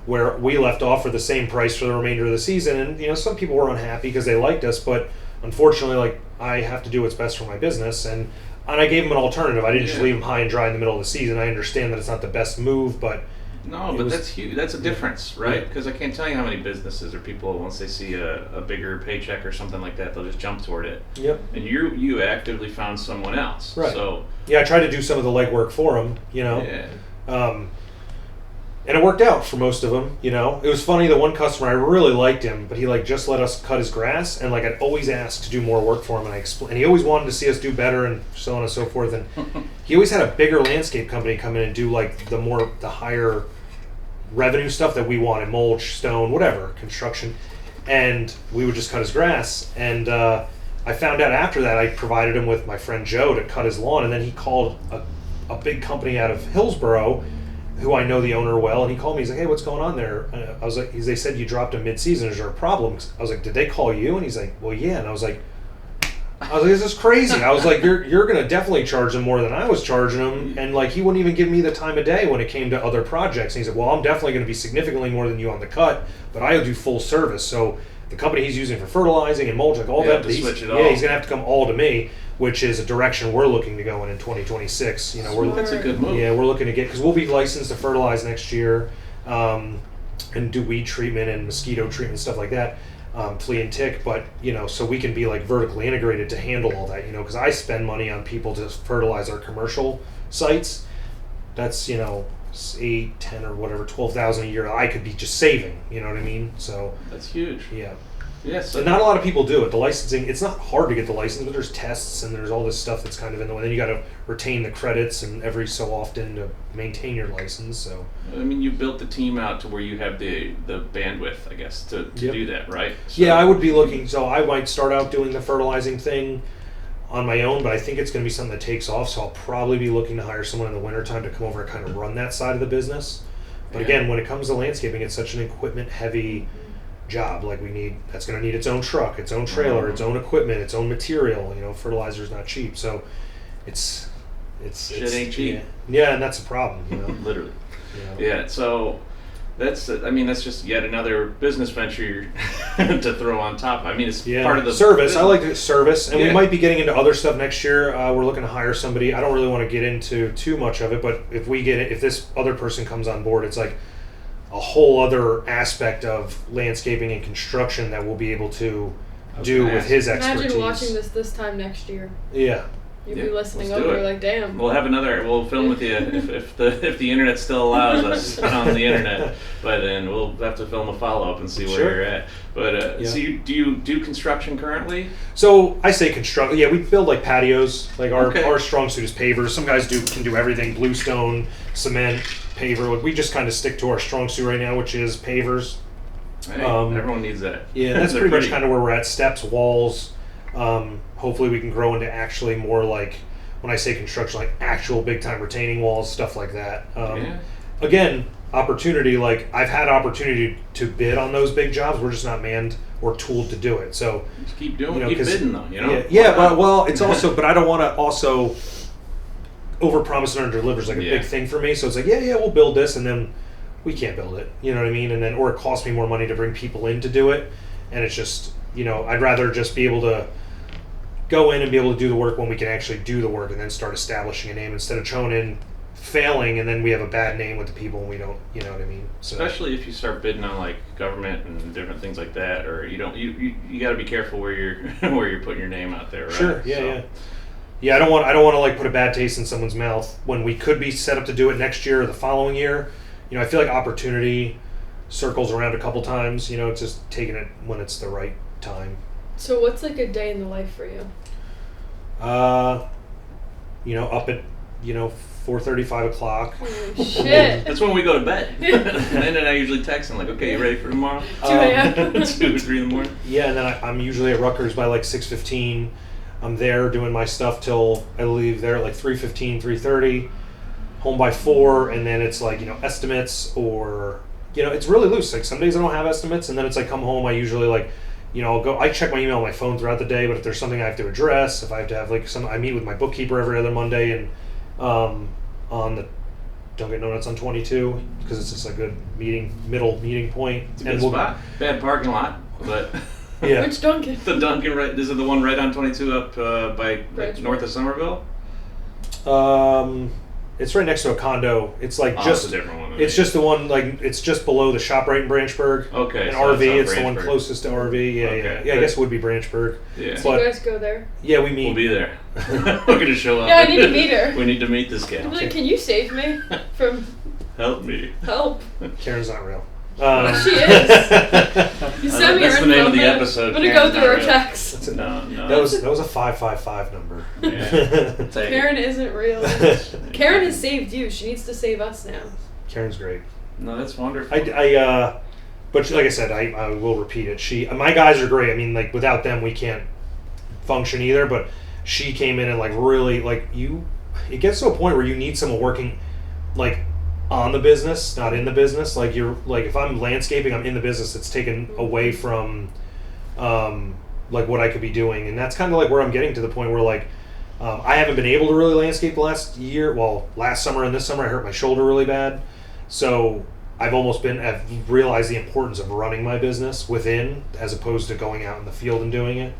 C: where we left off for the same price for the remainder of the season. And some people were unhappy because they liked us, but unfortunately, like I have to do what's best for my business, and I gave him an alternative. I didn't just leave him high and dry in the middle of the season. I understand that it's not the best move, but.
A: No, but that's huge. That's a difference, right? Because I can't tell you how many businesses or people, once they see a bigger paycheck or something like that, they'll just jump toward it.
C: Yep.
A: And you actively found someone else.
C: Right.
A: So
C: yeah, I tried to do some of the legwork for him,
A: yeah.
C: And it worked out for most of them, It was funny, the one customer, I really liked him, but he just let us cut his grass, and I'd always ask to do more work for him, and he always wanted to see us do better and so on and so forth, and he always had a bigger landscape company come in and do the higher revenue stuff that we wanted, mulch, stone, whatever, construction, and we would just cut his grass, and I found out after that I provided him with my friend Joe to cut his lawn, and then he called a big company out of Hillsboro, who I know the owner well, and he called me. He's like, "Hey, what's going on there?" And I was like, "They said you dropped him mid-season. Is there a problem?" I was like, "Did they call you?" And he's like, "Well, yeah." And I was like, "This is crazy." I was like, "You're gonna definitely charge him more than I was charging him," and he wouldn't even give me the time of day when it came to other projects. And he said, "Well, I'm definitely going to be significantly more than you on the cut, but I do full service." So the company he's using for fertilizing and mulch, all that,
A: switch it all.
C: yeah, he's gonna have to come all to me, which is a direction we're looking to go in 2026.
A: That's a good move.
C: Yeah, we're looking to get, because we'll be licensed to fertilize next year, and do weed treatment and mosquito treatment, stuff like that, flea and tick, but so we can be vertically integrated to handle all that, because I spend money on people to fertilize our commercial sites. That's 8, 10, or whatever, 12,000 a year I could be just saving, you know what I mean? So
A: That's huge.
C: yeah.
A: Yes.
C: And not a lot of people do it. The licensing, it's not hard to get the license, but there's tests and there's all this stuff that's kind of in the way. Then you got to retain the credits and every so often to maintain your license. So
A: I mean, you built the team out to where you have the bandwidth, I guess, to
C: Yep.
A: do that, right? So,
C: yeah, I would be looking. So I might start out doing the fertilizing thing on my own, but I think it's going to be something that takes off. So I'll probably be looking to hire someone in the wintertime to come over and kind of run that side of the business. But
A: Yeah.
C: again, when it comes to landscaping, it's such an equipment heavy job. Like that's going to need its own truck, its own trailer, its own equipment, its own material. Fertilizer's not cheap, so it's
A: Shit ain't cheap.
C: Yeah, and that's a problem.
A: Literally.
C: You know?
A: Yeah. So that's just yet another business venture to throw on top. I mean, it's part of the
C: service.
A: business.
C: I like the service, and we
A: Yeah.
C: might be getting into other stuff next year. We're looking to hire somebody. I don't really want to get into too much of it, but if this other person comes on board, it's like a whole other aspect of landscaping and construction that we'll be able to do with his expertise.
B: Imagine watching this time next year.
C: Yeah.
B: You'd
A: Yeah,
B: be listening
A: let's do
B: over
A: it.
B: like, damn.
A: We'll film with you if the internet still allows us on the internet. By then we'll have to film a follow up and see where
C: Sure.
A: you're at. But
C: Yeah.
A: so do you do construction currently?
C: So I say construct. Yeah, we build like patios. Like
A: Okay.
C: our strong suit is pavers. Some guys can do everything: bluestone, cement, paver. Like we just kind of stick to our strong suit right now, which is pavers.
A: Hey, everyone needs that.
C: Yeah, that's
A: They're
C: pretty much kind of where we're at. Steps, walls. Hopefully we can grow into actually more like, when I say construction, like actual big time retaining walls, stuff like that.
A: Yeah.
C: Again, opportunity. Like I've had opportunity to bid on those big jobs. We're just not manned or tooled to do it. So
A: Just keep doing,
C: you know,
A: keep
C: 'cause-
A: bidding though.
C: Yeah, but well, it's also, but I don't want to also overpromise and underdeliver is like a
A: Yeah.
C: big thing for me. So it's like, yeah, we'll build this, and then we can't build it. You know what I mean? And then, or it costs me more money to bring people in to do it, and it's just, I'd rather just be able to go in and be able to do the work when we can actually do the work, and then start establishing a name instead of throwing in failing, and then we have a bad name with the people, and we don't. You know what I mean? So,
A: especially if you start bidding on like government and different things like that, or you got to be careful where you're where you're putting your name out there, right?
C: Sure. Yeah. Yeah, I don't want to like put a bad taste in someone's mouth when we could be set up to do it next year or the following year. I feel like opportunity circles around a couple times. It's just taking it when it's the right time.
B: So what's like a day in the life for you?
C: Up at 4:30, 5 o'clock.
B: Holy shit.
A: That's when we go to bed. And then I usually text them like, okay, you ready for tomorrow?
B: 2 a.m.
A: 2 or 3 in the morning.
C: Yeah, and then I'm usually at Rutgers by like 6:15. I'm there doing my stuff till I leave there at like 3:15, 3:30. Home by 4, and then it's like estimates, or it's really loose. Like some days I don't have estimates, and then it's like come home. I usually like I'll go. I check my email on my phone throughout the day, but if there's something I have to address, if I have to have I meet with my bookkeeper every other Monday, and on the Dunkin' Donuts on 22 because it's just a good middle meeting point.
A: It's a good spot. Bad parking lot, but
C: Yeah.
B: Which Dunkin'?
A: the Dunkin' right. Is it the one right on 22 up by
B: Right.
A: north of Somerville?
C: It's right next to a condo. It's like
A: Oh,
C: just
A: it's a different one.
C: it's just the one it's just below the ShopRite in Branchburg.
A: Okay,
C: And
A: so
C: RV,
A: that's
C: it's the one
A: Branchburg.
C: closest to RV. Yeah,
A: Okay.
C: yeah. I guess it would be Branchburg.
A: Yeah.
B: So
C: But-
B: you guys go there?
C: Yeah, we meet.
A: We'll be there. We're gonna show up.
B: Yeah, I need to meet her.
A: We need to meet this
B: I'm
A: gal.
B: like, can you save me from
A: Help me.
B: help?
C: Karen's not real.
B: She is. You send me
A: That's
B: her
A: the name
B: info,
A: of the
B: man.
A: episode,
B: I'm gonna
A: Karen's
B: go through
A: not
B: her
A: real.
B: texts.
A: No.
C: That was a 555 number.
A: Yeah. Take
B: Karen
A: it.
B: isn't real. Karen has saved you. She needs to save us now.
C: Karen's great.
A: No, that's wonderful.
C: But like I said, I will repeat it. My guys are great. I mean, like without them, we can't function either. But she came in and like really like it gets to a point where you need someone working like on the business, not in the business. Like you're like if I'm landscaping, I'm in the business. It's taken away from like what I could be doing, and that's kind of like where I'm getting to the point where like I haven't been able to really landscape the last year. Well, last summer and this summer I hurt my shoulder really bad, so I've realized the importance of running my business within as opposed to going out in the field and doing it.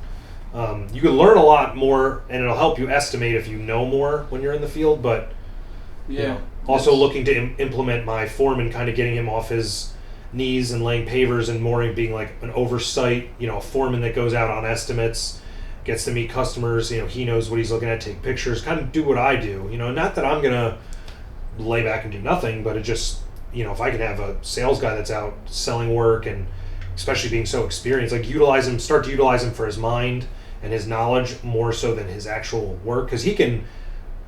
C: You can learn a lot more, and it'll help you estimate if you know more when you're in the field, but
A: yeah.
C: also looking to implement my foreman, kind of getting him off his knees and laying pavers and more being like an oversight, a foreman that goes out on estimates, gets to meet customers, he knows what he's looking at, take pictures, kind of do what I do, not that I'm going to lay back and do nothing, but it just, if I can have a sales guy that's out selling work and especially being so experienced, like start to utilize him for his mind and his knowledge more so than his actual work, because he can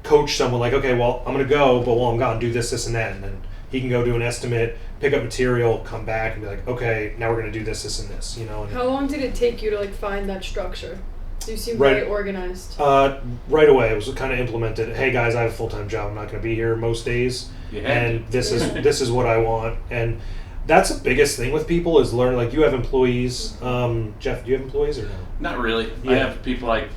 C: coach someone like, okay, well, I'm going to go, but while I'm gone, do this, and that, and then he can go do an estimate, pick up material, come back, and be like, okay, now we're going to do this, and this, you know. And
B: how long did it take you to like find that structure? You seem
C: Right.
B: very organized.
C: Right away, it was kind of implemented. Hey guys, I have a full-time job. I'm not going to be here most days, and this is what I want. And that's the biggest thing with people is learn. Like, you have employees. Jeff, do you have employees or no?
A: Not really.
C: Yeah.
A: I have people I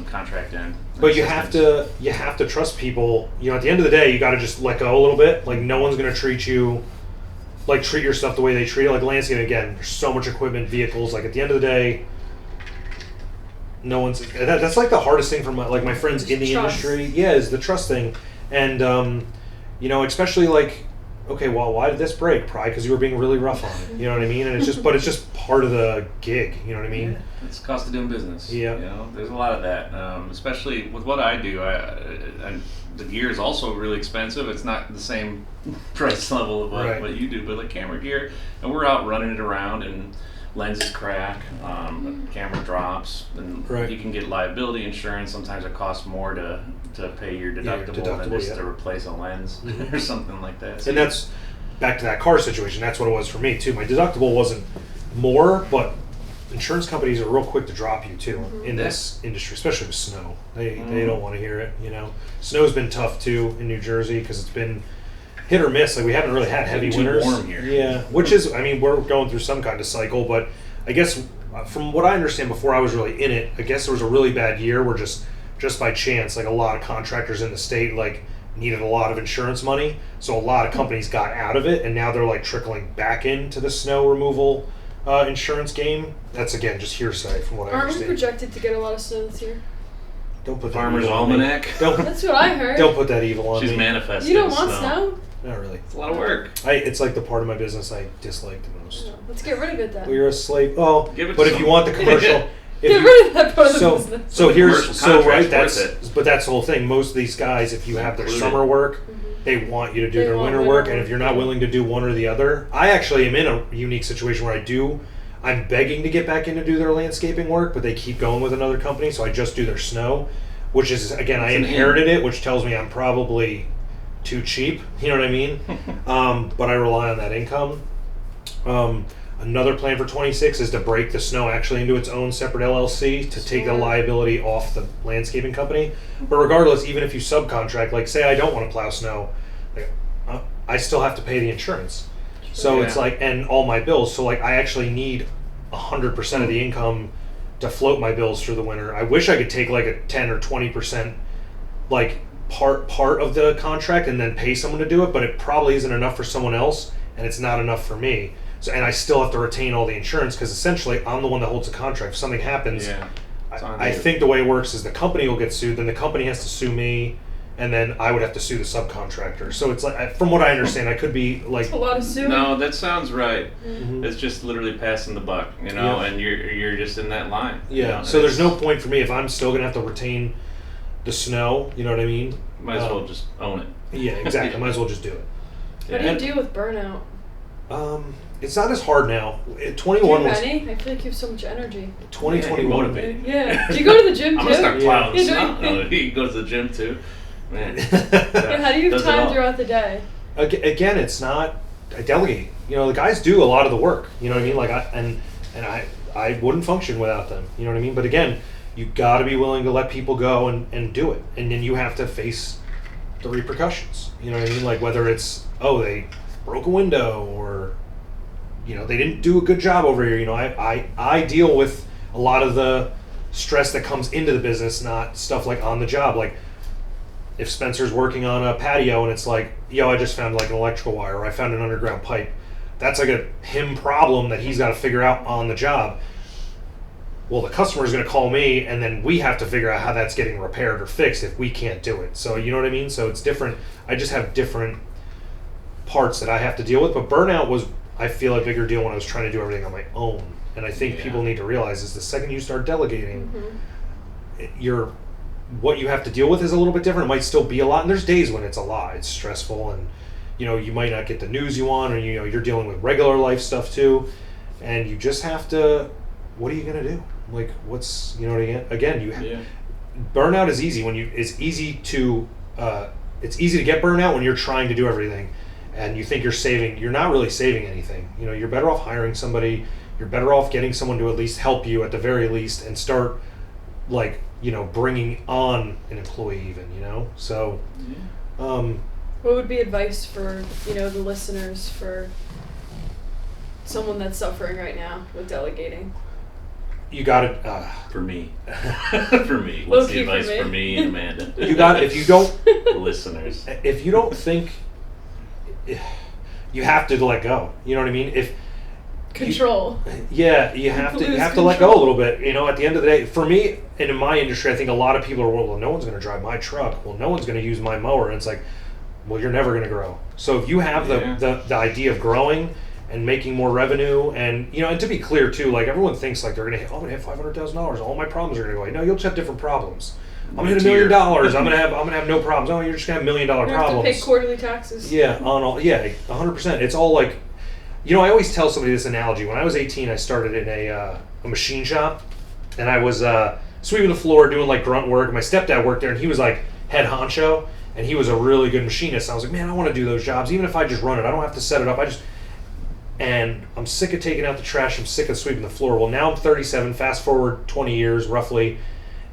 A: contract in.
C: But you have to trust people. You know, at the end of the day, you got to just let go a little bit. Like, no one's going to treat your stuff the way they treat it. Like landscaping, again, there's so much equipment, vehicles. Like, at the end of the day, no one's. That's like the hardest thing for my friends in the
B: Trust.
C: industry. Yeah, is the trust thing, and you know, especially like, okay, well, why did this break? Probably because you were being really rough on it. You know what I mean? And it's just part of the gig. You know what I mean?
A: Yeah, it's the cost of doing business.
C: Yeah.
A: You know, there's a lot of that, especially with what I do. I the gear is also really expensive. It's not the same price level of what you do, but like camera gear, and we're out running it around, and lenses crack, camera drops, and you can get liability insurance. Sometimes it costs more to pay your deductible than just to replace a lens or something like that. So
C: and that's back to that car situation. That's what it was for me too. My deductible wasn't more, but insurance companies are real quick to drop you too in this industry, especially with snow. They don't want to hear it. You know, snow's been tough too in New Jersey because it's been hit or miss. Like, we haven't really had heavy winters.
A: Warm here.
C: Yeah, which is, I mean, we're going through some kind of cycle, but I guess from what I understand before I was really in it, I guess there was a really bad year where just by chance, like, a lot of contractors in the state like needed a lot of insurance money, so a lot of companies got out of it, and now they're like trickling back into the snow removal insurance game. That's, again, just hearsay from what I
B: Aren't we
C: understand.
B: projected to get a lot of snow this year?
C: Don't put that
A: Farmer's
C: evil on me.
A: Almanac.
B: That's what I heard.
C: Don't put that evil on
A: She's
C: me.
A: manifesting.
B: You don't want snow?
C: Not really.
A: It's a lot of work.
C: It's like the part of my business I dislike the most.
B: No. Let's get rid of it then.
C: Well, you're a slave. Oh,
A: Give it
C: but
A: to
C: if you
A: someone.
C: want the commercial,
B: Get rid of that part of the
C: so
B: business.
C: so here's
A: Commercial
C: so right.
A: contract's
C: That's
A: worth
C: but that's the whole thing. Most of these guys, if you have their
A: Included.
C: summer work, they want you to do
B: They
C: their
B: want
C: winter
B: winter
C: work, and
B: work,
C: if you're not
B: yeah.
C: willing to do one or the other, I actually am in a unique situation where I'm begging to get back in to do their landscaping work, but they keep going with another company, so I just do their snow, which is, again, I
A: It's an
C: inherited it, which tells me I'm probably too cheap. You know what I mean? But I rely on that income. Another plan for 26 is to break the snow actually into its own separate LLC to take the liability off the landscaping company. But regardless, even if you subcontract, like, say I don't want to plow snow, like, I still have to pay the insurance. So it's like, and all my bills. So like, I actually need 100% of the income to float my bills through the winter. I wish I could take like a 10 or 20% like part of the contract and then pay someone to do it, but it probably isn't enough for someone else, and it's not enough for me. So, and I still have to retain all the insurance because essentially I'm the one that holds the contract. If something happens, I think the way it works is the company will get sued, then the company has to sue me, and then I would have to sue the subcontractor. So it's like, from what I understand, I could be like,
B: That's a lot of suing.
A: No, that sounds right.
C: Mhm.
A: It's just literally passing the buck, you know,
C: Yeah.
A: and you're just in that line.
C: yeah.
A: You know,
C: So there's
A: it's-
C: no point for me if I'm still gonna have to retain the snow. You know what I mean?
A: Might as well just own it.
C: Yeah, exactly. I might as well just do it.
B: How do you deal with burnout?
C: It's not as hard now.
B: Do you
C: 21
B: have
C: was
B: any? I feel like you have so much energy.
C: 2021.
A: motivate.
B: Yeah. Do you go to the gym
A: I'm
B: too?
A: gonna start plowing
B: Yeah.
A: snow. No, he goes to the gym too. Man.
B: Yeah, how do you have
A: Does it
B: time
A: all.
B: throughout the day?
C: Again, it's not. I delegate. You know, the guys do a lot of the work. You know what I mean? Like, I wouldn't function without them. You know what I mean? But again, you got to be willing to let people go and do it, and then you have to face the repercussions. You know what I mean? Like, whether it's, oh, they broke a window, or, you know, they didn't do a good job over here. You know, I deal with a lot of the stress that comes into the business, not stuff like on the job. Like, if Spencer's working on a patio and it's like, yo, I just found like an electrical wire, or I found an underground pipe, that's like a him problem that he's got to figure out on the job. Well, the customer is going to call me, and then we have to figure out how that's getting repaired or fixed if we can't do it. So, you know what I mean? So it's different. I just have different parts that I have to deal with. But burnout was, I feel, a bigger deal when I was trying to do everything on my own. And I think people need to realize is the second you start delegating, what you have to deal with is a little bit different. It might still be a lot, and there's days when it's a lot. It's stressful, and you know, you might not get the news you want, or you know, you're dealing with regular life stuff too. and you just have to. What are you gonna do? Like, what's you know what again? Burnout is easy when you. It's easy to get burnout when you're trying to do everything, and you think you're saving. You're not really saving anything. You know, you're better off hiring somebody. You're better off getting someone to at least help you at the very least, and start like bringing on an employee even. So.
B: What would be advice for the listeners for someone that's suffering right now with delegating?
C: You got it.
A: For me. For me. What's the advice for me and Amanda?
C: You got it. If you don't...
A: listeners.
C: If you don't think... You have to let go. You know what I mean?
B: Control.
C: You have to let go a little bit. At the end of the day, for me, and in my industry, I think a lot of people are, well, no one's going to drive my truck. Well, no one's going to use my mower. And it's like, well, you're never going to grow. So if you have the idea of growing and making more revenue, and and to be clear too, like everyone thinks like they're going to hit, I'm going to hit $500,000. All my problems are going to go away. No, you'll just have different problems. I'm going to hit $1 million. I'm going to have no problems. Oh, you're just going to have $1 million problems.
B: You have to pay quarterly taxes.
C: Yeah, 100%. It's all like, I always tell somebody this analogy. When I was 18, I started in a machine shop, and I was sweeping the floor, doing like grunt work. My stepdad worked there, and he was like head honcho, and he was a really good machinist. I was like, man, I want to do those jobs, even if I just run it. I don't have to set it up. And I'm sick of taking out the trash. I'm sick of sweeping the floor. Well, now I'm 37. Fast forward 20 years roughly,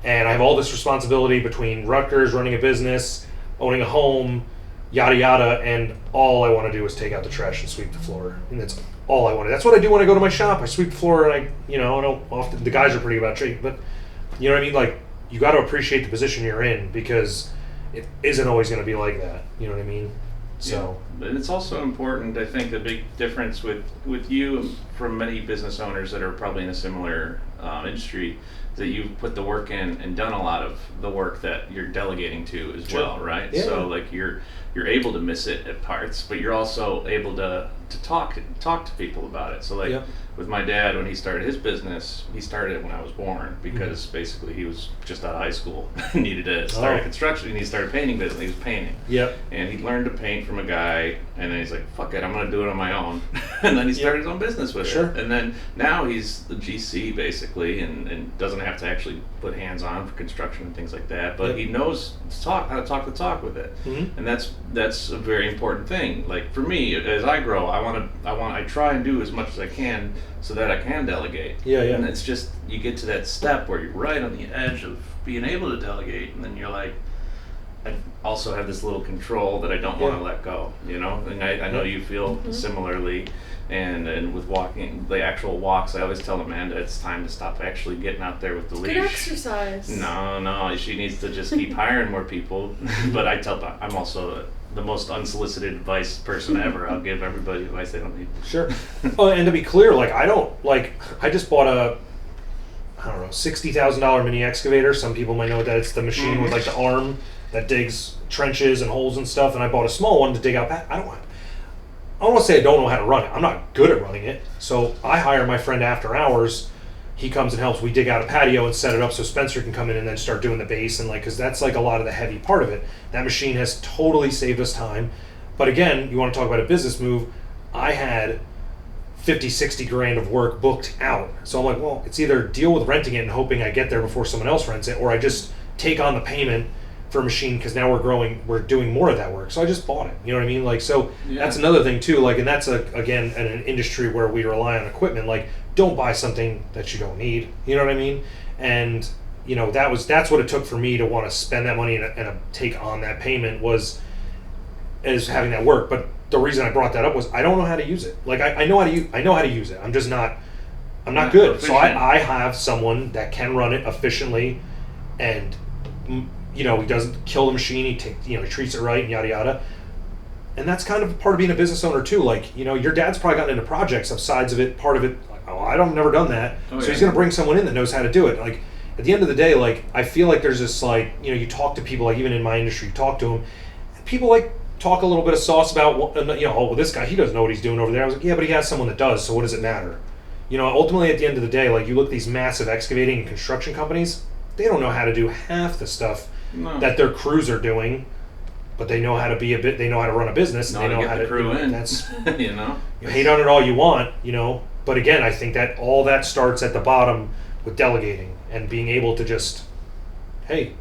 C: and I have all this responsibility between Rutgers, running a business, owning a home, yada yada, and all I want to do is take out the trash and sweep the floor, and that's all I want to. That's what I do when I go to my shop. I sweep the floor, and I don't often. The guys are pretty good about treating, but you know what I mean. Like, you got to appreciate the position you're in, because it isn't always going to be like that. You know what I mean? So,
A: but it's also important. I think the big difference with you from many business owners that are probably in a similar industry, that you've put the work in and done a lot of the work that you're delegating to as well, right?
C: Yeah.
A: So like you're able to miss it at parts, but you're also able to talk to people about it. So like with my dad, when he started his business, he started it when I was born, because basically he was just out of high school, needed to start construction, and he started painting business. He was painting.
C: Yep.
A: And he learned to paint from a guy, and then he's like, fuck it, I'm gonna do it on my own. And then he started his own business with it. And then now he's the GC basically, and doesn't have to actually put hands on for construction and things like that, but he knows how to talk the talk with it. And that's a very important thing. Like for me, as I grow, I try and do as much as I can so that I can delegate. And it's just, you get to that step where you're right on the edge of being able to delegate, and then you're like, I also have this little control that I don't want to let go, and I know you feel similarly. And with walking, the actual walks, I always tell Amanda it's time to stop actually getting out there with the leash.
B: Good exercise.
A: No, she needs to just keep hiring more people. But I'm also the most unsolicited advice person ever. I'll give everybody advice they don't need.
C: Sure. And to be clear, like I just bought a $60,000 mini excavator. Some people might know that it's the machine with like the arm that digs trenches and holes and stuff. And I bought a small one to dig out. I don't want to say I don't know how to run it. I'm not good at running it. So I hire my friend after hours. He comes and helps. We dig out a patio and set it up so Spencer can come in and then start doing the base, and because that's like a lot of the heavy part of it. That machine has totally saved us time. But again, you want to talk about a business move. I had 50-60 grand of work booked out. So I'm like, well, it's either deal with renting it and hoping I get there before someone else rents it, or I just take on the payment for a machine, because now we're doing more of that work. So I just bought it. You know what I mean? Like, so that's another thing too. Like, and that's again in an industry where we rely on equipment. Like, don't buy something that you don't need. You know what I mean? And that's what it took for me to want to spend that money and take on that payment is having that work. But the reason I brought that up was I don't know how to use it. Like, I know how to use it. I'm just not. I'm not good. Efficient. So I have someone that can run it efficiently, and he doesn't kill the machine. He treats it right and yada yada. And that's kind of part of being a business owner too. Like, your dad's probably gotten into projects of sides of it, part of it. Like, I've never done that. So he's going to bring someone in that knows how to do it. Like, at the end of the day, like, I feel like there's this, like, you talk to people, like, even in my industry, you talk to them, and people like talk a little bit of sauce about, this guy, he doesn't know what he's doing over there. I was like, yeah, but he has someone that does. So what does it matter? Ultimately at the end of the day, like, you look at these massive excavating and construction companies, they don't know how to do half the stuff that their crews are doing, but they know how to they know how to run a business, and they know how to
A: crew in.
C: That's
A: you
C: hate on it all you want, But again, I think that all that starts at the bottom with delegating and being able to just, hey,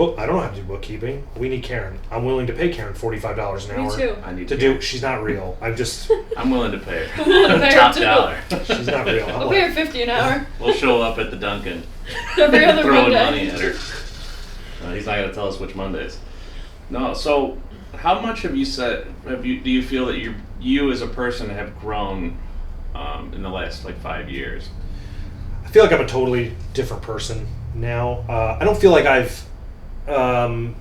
C: I don't know how to do bookkeeping. We need Karen. I'm willing to pay Karen $45 an hour.
B: Me too.
A: I need
C: To do. She's not real. I'm
A: willing to pay her.
B: I'm willing to pay her
A: Top
B: too.
A: dollar.
C: She's not real.
B: I'll pay her $50 an hour.
A: We'll show up at the Dunkin'.
B: Every other
A: throwing
B: Monday.
A: money at her. He's not going to tell us which Mondays. No. So, how much have you said? Do you feel that you as a person have grown in the last 5 years?
C: I feel like I'm a totally different person now. I don't feel like I've. I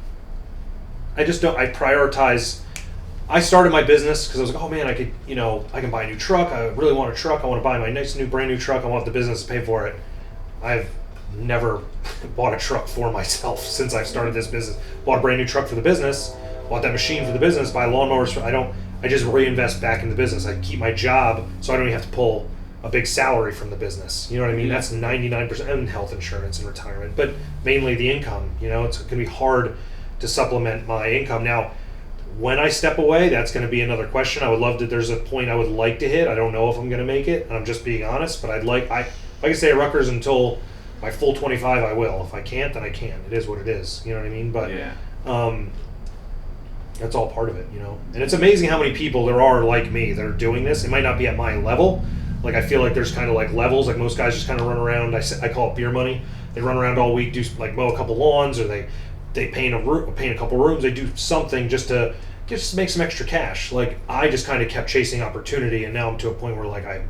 C: just don't. I prioritize. I started my business because I was like, oh man, I could, I can buy a new truck. I really want a truck. I want to buy my nice new brand new truck. I want the business to pay for it. I've never bought a truck for myself since I've started this business. Bought a brand new truck for the business. Bought that machine for the business. Buy lawnmowers. I just reinvest back in the business. I keep my job so I don't even have to pull a big salary from the business. You know what I mean?
A: Yeah.
C: That's 99%, and health insurance and retirement, but mainly the income. It's going to be hard to supplement my income. Now, when I step away, that's going to be another question. I would love to. There's a point I would like to hit. I don't know if I'm going to make it, and I'm just being honest. But if I can stay at Rutgers until my full 25, I will. If I can't, then I can't. It is what it is. You know what I mean? But
A: Yeah.
C: that's all part of it. And it's amazing how many people there are like me that are doing this. It might not be at my level. I feel like there's kind of levels. Most guys just kind of run around. I call it beer money. They run around all week, do mow a couple lawns, or they paint a couple rooms. They do something just to make some extra cash. I just kind of kept chasing opportunity, and now I'm to a point where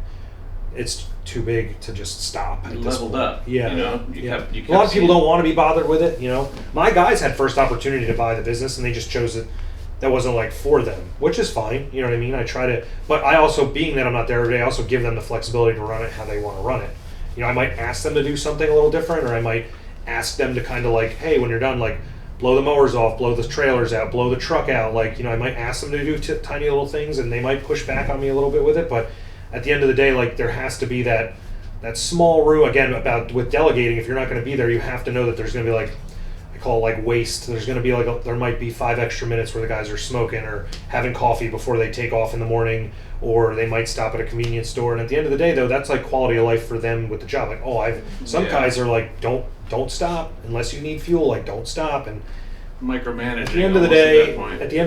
C: it's too big to just stop.
A: You leveled up.
C: Yeah.
A: You kept
C: a lot of people
A: seeing-
C: don't want to be bothered with it. My guys had first opportunity to buy the business, and they just chose it. That wasn't for them, which is fine. You know what I mean? I try to, but I also, being that I'm not there every day, I also give them the flexibility to run it how they want to run it. I might ask them to do something a little different, or I might ask them to kind of hey, when you're done, blow the mowers off, blow the trailers out, blow the truck out. I might ask them to do tiny little things, and they might push back on me a little bit with it. But at the end of the day, there has to be that small room. Again, with delegating, if you're not going to be there, you have to know that there's going to be call waste. There's going to be there might be 5 extra minutes where the guys are smoking or having coffee before they take off in the morning, or they might stop at a convenience store. And at the end of the day, though, that's quality of life for them with the job. Some guys are don't stop unless you need fuel. Don't stop. And
A: micromanaging.
C: at the end of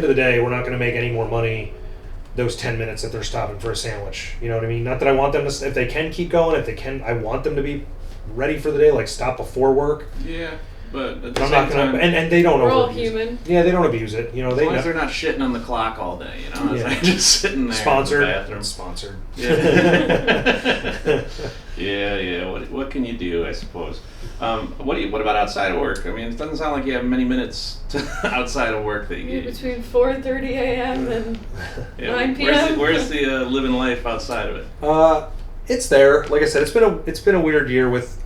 C: the day, we're not going to make any more money those 10 minutes that they're stopping for a sandwich. You know what I mean? Not that I want them to. If they can keep going, I want them to be ready for the day. Stop before work.
A: Yeah. But at the
C: I'm
A: same
C: not gonna,
A: time,
C: and they don't.
B: We're all
C: overabuse it.
B: human.
C: Yeah, they don't abuse it.
A: as long as they're not shitting on the clock all day,
C: Yeah.
A: just sitting there
C: Sponsored.
A: in the bathroom.
C: Sponsored.
A: Yeah. yeah. What can you do? I suppose. What about outside of work? It doesn't sound like you have many minutes outside of work that you.
B: Between 4:30 a.m. and 9 p.m.
A: Where's the living life outside of it?
C: It's there. Like I said, it's been a weird year with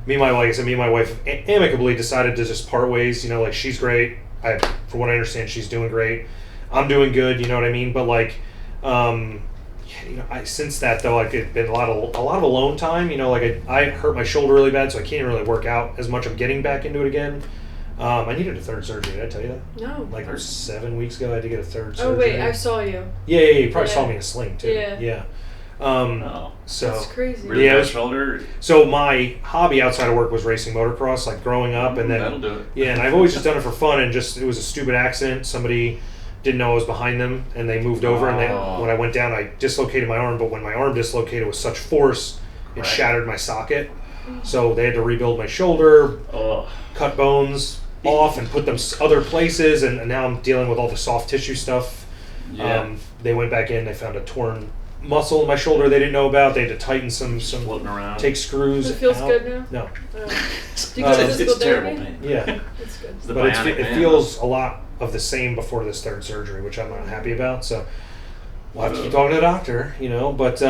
C: me and my wife amicably decided to just part ways. She's great. From what I understand, she's doing great. I'm doing good. You know what I mean? But since that though, it's been a lot of alone time. I hurt my shoulder really bad, so I can't really work out as much. I'm getting back into it again. I needed a third surgery. Did I tell you that?
B: No.
C: 7 weeks ago, I had to get a third surgery.
B: Oh wait, I saw you.
C: Yeah. You probably saw me in a sling too.
B: Yeah.
C: So
B: that's crazy.
A: Really
C: Yeah,
A: bad shoulder.
C: So my hobby outside of work was racing motocross, growing up, and then
A: That'll do it.
C: Yeah, and I've always just done it for fun, and it was a stupid accident. Somebody didn't know I was behind them, and they moved over, and when I went down, I dislocated my arm. But when my arm dislocated with such force, it shattered my socket. So they had to rebuild my shoulder, cut bones off, and put them other places, and now I'm dealing with all the soft tissue stuff.
A: Yeah.
C: They went back in, they found a torn muscle in my shoulder they didn't know about. They had to tighten some
A: Floating around.
C: take screws.
B: It feels
C: out.
B: good now?
C: No.
B: Do you go to physical
A: it's terrible
B: therapy?
A: pain.
C: Yeah.
B: That's good.
A: It's the
C: But
A: bionic
C: it
A: man.
C: feels a lot of the same before this third surgery, which I'm not happy about. So we'll have to keep talking to the doctor, But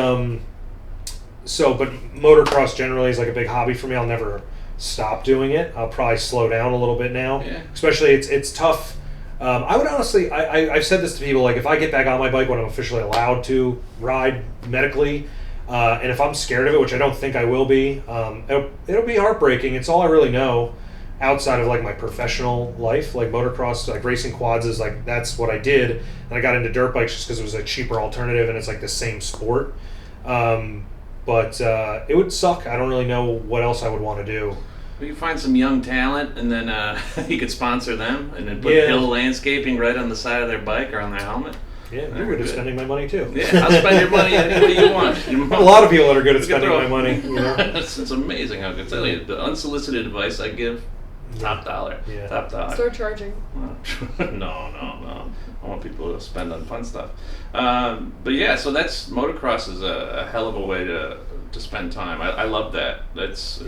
C: but motocross generally is a big hobby for me. I'll never stop doing it. I'll probably slow down a little bit now.
A: Yeah.
C: Especially it's tough. I would honestly, I've said this to people, if I get back on my bike when I'm officially allowed to ride medically, and if I'm scared of it, which I don't think I will be, it'll be heartbreaking. It's all I really know outside of my professional life. Motocross, racing quads is that's what I did, and I got into dirt bikes just because it was a cheaper alternative, and it's the same sport. But it would suck. I don't really know what else I would want to do.
A: We could find some young talent, and then you could sponsor them, and then put Hill Landscaping right on the side of their bike or on their helmet.
C: Yeah, you're good at spending my money too.
A: Yeah, I'll spend your money any way you want.
C: A lot of people that are good at spending my money. You know?
A: It's amazing how good. Tell you, the unsolicited advice I give, top dollar.
C: Yeah.
A: Top dollar.
B: Start charging.
A: No. I want people to spend on fun stuff. But yeah, so that's motocross is a hell of a way to spend time. I love that. It's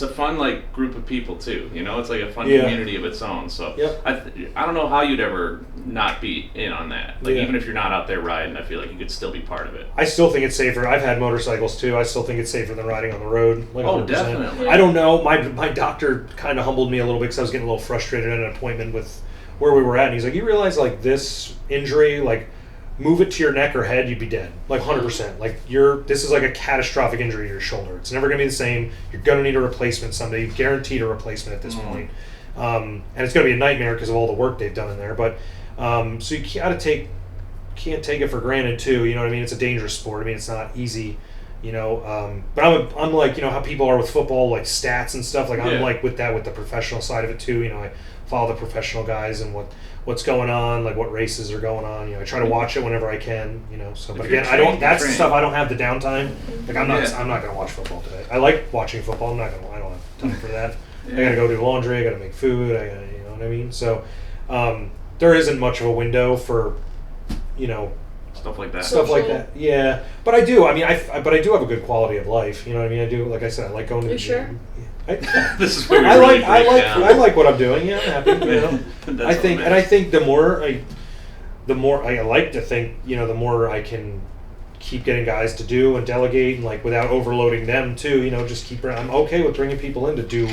A: a fun like group of people too. You know, it's like a fun community of its own. So I don't know how you'd ever not be in on that. Like even if you're not out there riding, I feel like you could still be part of it.
C: I still think it's safer. I've had motorcycles too. I still think it's safer than riding on the road. Like 100%.
A: Definitely.
C: I don't know. My doctor kind of humbled me a little bit because I was getting a little frustrated at an appointment with where we were at, and he's like, "You realize like this injury, like move it to your neck or head, you'd be dead. Like 100%. Like this is like a catastrophic injury to your shoulder. It's never gonna be the same. You're gonna need a replacement someday. Guaranteed a replacement at this point. And it's gonna be a nightmare because of all the work they've done in there. But so you can't take it for granted too. You know what I mean? It's a dangerous sport. I mean, it's not easy. You know, but I'm like, you know how people are with football, like stats and stuff. Like I'm like with that, with the professional side of it too. You know, I follow the professional guys and what's going on, like what races are going on. You know, I try to watch it whenever I can. You know, so but again, I don't. That's the stuff I don't have the downtime. Like I'm not gonna watch football today. I like watching football. I don't have time for that. I gotta go do laundry. I gotta make food. I gotta, you know what I mean. So there isn't much of a window for, you know.
A: Stuff like that.
C: Yeah. But I do. I mean, but I do have a good quality of life. You know what I mean? I do. Like I said, I like going to the gym.
A: This is where
C: I like what I'm doing. Yeah, I'm happy. You know, I think the more I like to think, you know, the more I can keep getting guys to do and delegate and like without overloading them too. You know, just I'm okay with bringing people in to do.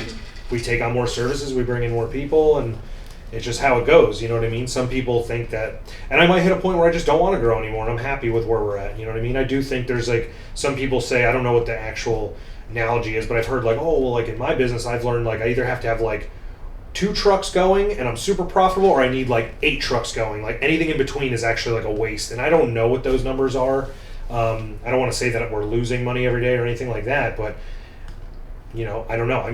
C: We take on more services. We bring in more people and. It's just how it goes, you know what I mean? Some people think that, and I might hit a point where I just don't want to grow anymore, and I'm happy with where we're at, you know what I mean? I do think there's like, some people say, I don't know what the actual analogy is, but I've heard like, oh, well, like in my business, I've learned like I either have to have like 2 trucks going and I'm super profitable, or I need like 8 trucks going. Like anything in between is actually like a waste, and I don't know what those numbers are. I don't want to say that we're losing money every day or anything like that, but you know, I don't know. I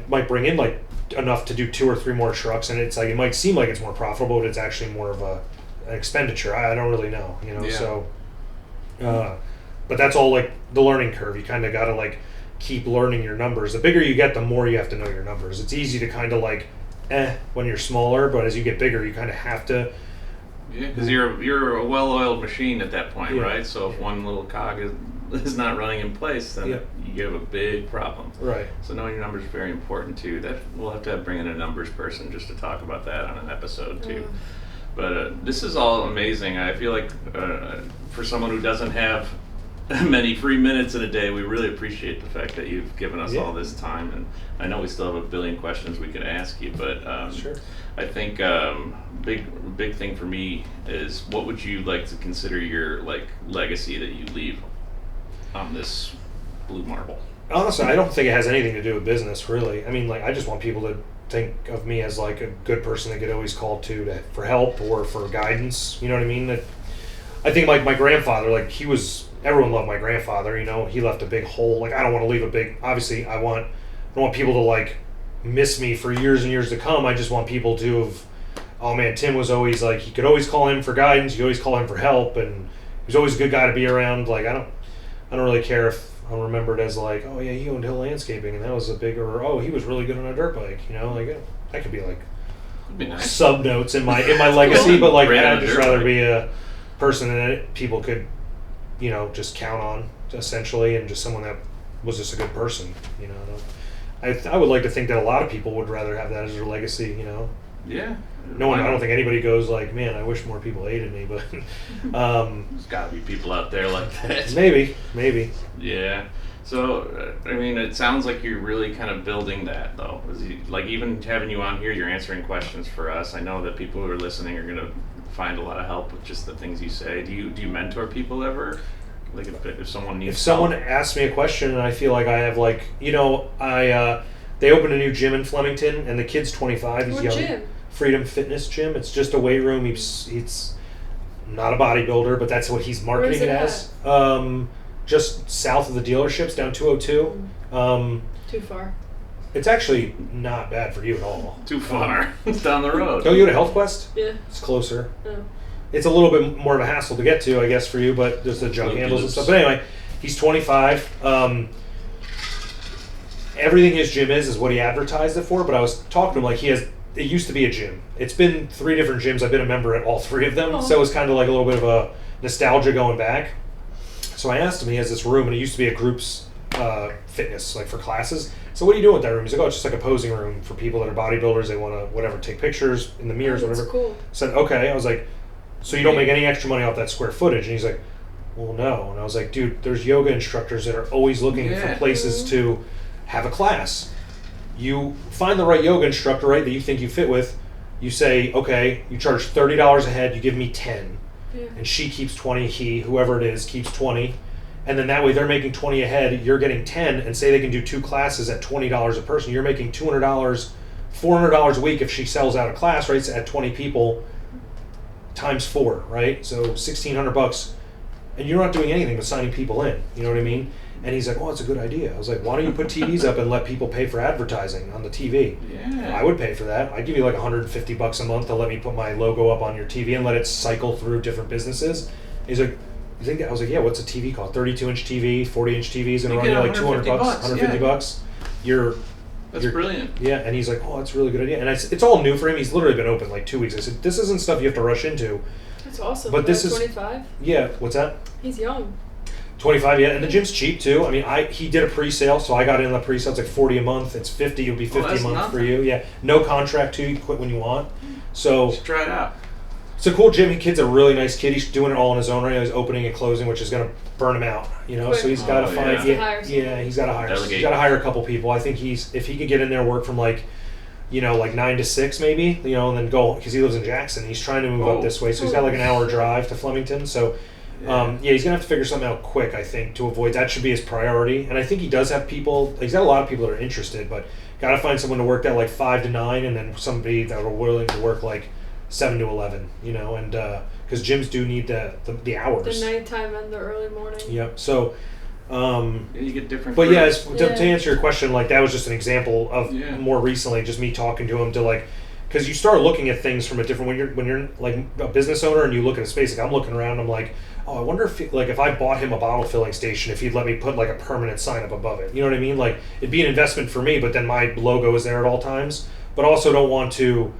C: might bring in like enough to do 2 or 3 more trucks, and it's like it might seem like it's more profitable, but it's actually more of an expenditure. I don't really know, you know. So, but that's all like the learning curve. You kind of got to like keep learning your numbers. The bigger you get, the more you have to know your numbers. It's easy to kind of like when you're smaller, but as you get bigger, you kind of have to.
A: Yeah, because you're a well-oiled machine at that point, right? So if one little cog is not running in place, then you have a big problem.
C: Right.
A: So knowing your numbers is very important too. That we'll have to bring in a numbers person just to talk about that on an episode too. But this is all amazing. I feel like for someone who doesn't have many free minutes in a day, we really appreciate the fact that you've given us all this time. And I know we still have a billion questions we could ask you, but
C: sure.
A: I think big thing for me is, what would you like to consider your like legacy that you leave on this blue marble?
C: Honestly, I don't think it has anything to do with business, really. I mean, like, I just want people to think of me as like a good person they could always call for help or for guidance. You know what I mean? I think like my grandfather, like everyone loved my grandfather. You know, he left a big hole. Like I don't want to leave a big. Obviously, I don't want people to like miss me for years and years to come. I just want people to have. Oh man, Tim was always like, you could always call him for guidance. You could always call him for help, and he was always a good guy to be around. Like I don't really care if I'm remembered as like, oh yeah, he owned Hill Landscaping and that was a bigger, oh, he was really good on a dirt bike, you know, like that could be like sub notes in my legacy, but like I'd just rather be a person that people could, you know, just count on essentially, and just someone that was just a good person, you know. I would like to think that a lot of people would rather have that as their legacy, you know.
A: Yeah.
C: No one. I don't think anybody goes like, man, I wish more people hated me, but
A: there's got to be people out there like that.
C: Maybe.
A: Yeah. So, I mean, it sounds like you're really kind of building that, though. Like, even having you on here, you're answering questions for us. I know that people who are listening are going to find a lot of help with just the things you say. Do you mentor people ever? Like, if someone needs
C: someone asks me a question and I feel like I have, like, you know, they opened a new gym in Flemington, and the kid's 25. He's young.
B: Gym?
C: Freedom Fitness Gym. It's just a weight room. He's not a bodybuilder, but that's what he's marketing it as. just south of the dealerships down 202.
B: Too far.
C: It's actually not bad for you at all.
A: Too far. It's down the road.
C: Don't you go to Health Quest?
B: Yeah.
C: It's closer.
B: Oh.
C: It's a little bit more of a hassle to get to, I guess, for you, but there's the jug handles and stuff. But anyway, he's 25. Everything his gym is what he advertised it for, but I was talking to him like it used to be a gym. It's been 3 different gyms. I've been a member at all 3 of them, so it was kind of like a little bit of a nostalgia going back. So I asked him, he has this room, and it used to be a group's fitness, like for classes. So what are you doing with that room? He's like, oh, it's just like a posing room for people that are bodybuilders. They want to, take pictures in the mirrors, whatever.
B: That's cool.
C: I said, okay. I was like, so you don't make any extra money off that square footage? And he's like, well, no. And I was like, dude, there's yoga instructors that are always looking for places to have a class. You find the right yoga instructor, right, that you think you fit with. You say, okay, you charge $30 a head, you give me 10. Yeah. And she keeps 20, whoever it is, keeps 20. And then that way they're making 20 a head, you're getting 10, and say they can do 2 classes at $20 a person. You're making $200, $400 a week if she sells out a class, right, at 20 people times 4, right? So $1,600. And you're not doing anything but signing people in. You know what I mean? And he's like, oh, that's a good idea. I was like, why don't you put TVs up and let people pay for advertising on the TV?
A: Yeah.
C: I would pay for that. I'd give you like $150 a month to let me put my logo up on your TV and let it cycle through different businesses. He's like, you think? I was like, yeah, what's a TV called? 32-inch TV, 40-inch TV is going to run you like $200, $150.
A: That's brilliant.
C: Yeah, and he's like, oh, that's a really good idea. And it's all new for him. He's literally been open like 2 weeks. I said, this isn't stuff you have to rush into.
B: That's awesome.
C: But this is
B: 25?
C: Yeah, what's that?
B: He's young.
C: 25, yeah, and the gym's cheap too. I mean, he did a pre-sale, so I got in the pre-sale. It's like $40 a month. It's $50. It would be $50 a month
A: nothing.
C: for you. Yeah, no contract too. You quit when you want. So
A: just try it out.
C: It's a cool gym. Kid's a really nice kid. He's doing it all on his own right now. He's opening and closing, which is going to burn him out. You know, so he's got to find. He's got to hire.
A: Delegate.
C: He's got to hire a couple people. I think if he could get in there, work from like 9 to 6 maybe. And then go because he lives in Jackson. He's trying to move up this way, so he's got like an hour drive to Flemington. So. He's gonna have to figure something out quick, I think, to avoid that. Should be his priority. And I think he does have people. He's got a lot of people that are interested, but got to find someone to work that like 5 to 9, and then somebody that are willing to work like 7 to 11. And because gyms do need the hours.
B: The nighttime and the early morning.
C: Yep. So.
A: You get different.
C: But to answer your question, like that was just an example of more recently, just me talking to him to like. Because you start looking at things from a different when you're like a business owner and you look at a space. Like I'm looking around, I'm like, oh, I wonder if I bought him a bottle filling station, if he'd let me put like a permanent sign up above it. You know what I mean? Like it'd be an investment for me, but then my logo is there at all times. But also don't want to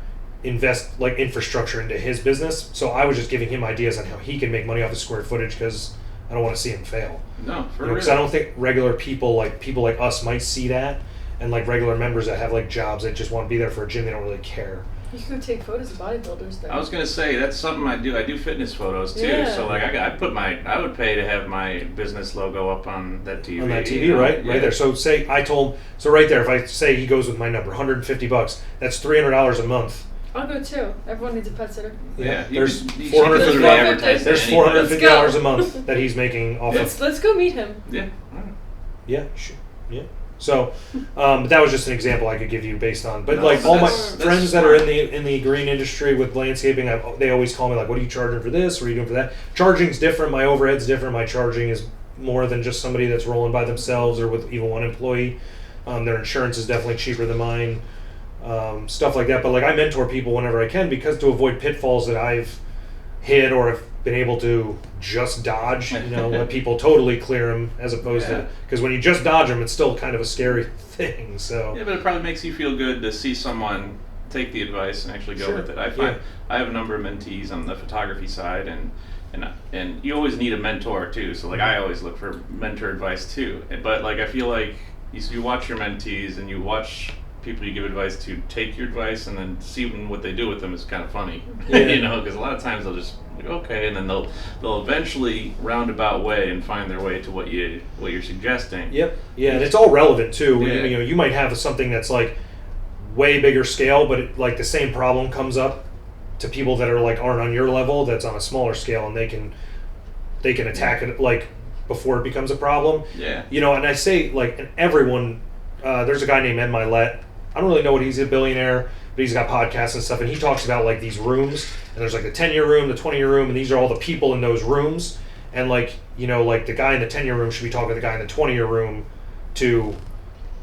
C: invest like infrastructure into his business. So I was just giving him ideas on how he can make money off the square footage because I don't want to see him fail.
A: No, for real.
C: Because I don't think regular people like us might see that. And like regular members that have like jobs that just want to be there for a gym, they don't really care.
B: You can go take photos of bodybuilders there.
A: I was gonna say that's something I do. I do fitness photos too. Yeah. So like I would pay to have my business logo up on that TV.
C: On that TV, right there. So right there, if I say he goes with my number, $150, that's $300 a month.
B: I'll go too. Everyone needs a pet sitter.
A: Yeah,
C: there's
A: $450.
C: There's $450 a month that he's making off of.
B: Let's go meet him.
A: Yeah.
C: Yeah. Sure. Yeah. So, that was just an example I could give you based on. But like all my friends that are in the green industry with landscaping, they always call me like, "What are you charging for this? What are you doing for that?" Charging's different. My overhead's different. My charging is more than just somebody that's rolling by themselves or with even one employee. Their insurance is definitely cheaper than mine. Stuff like that. But like I mentor people whenever I can because to avoid pitfalls that I've hit or have been able to just dodge, let people totally clear them as opposed to, because when you just dodge them, it's still kind of a scary thing. So
A: yeah, but it probably makes you feel good to see someone take the advice and actually go with it. I find I have a number of mentees on the photography side, and you always need a mentor too. So like I always look for mentor advice too. But like I feel like you watch your mentees and you watch people you give advice to take your advice and then see what they do with them is kind of funny, because a lot of times they'll just like, okay, and then they'll eventually roundabout way and find their way to what you're suggesting.
C: Yep. Yeah, and it's all relevant too. Yeah. You might have something that's like way bigger scale, but like the same problem comes up to people that are like aren't on your level. That's on a smaller scale, and they can attack it like before it becomes a problem.
A: Yeah.
C: And I say like, and everyone. There's a guy named Ed Milet. I don't really know what he's a billionaire, but he's got podcasts and stuff, and he talks about like these rooms, and there's like the 10-year room, the 20-year room, and these are all the people in those rooms. and like, you know, like the guy in the 10-year room should be talking to the guy in the 20-year room to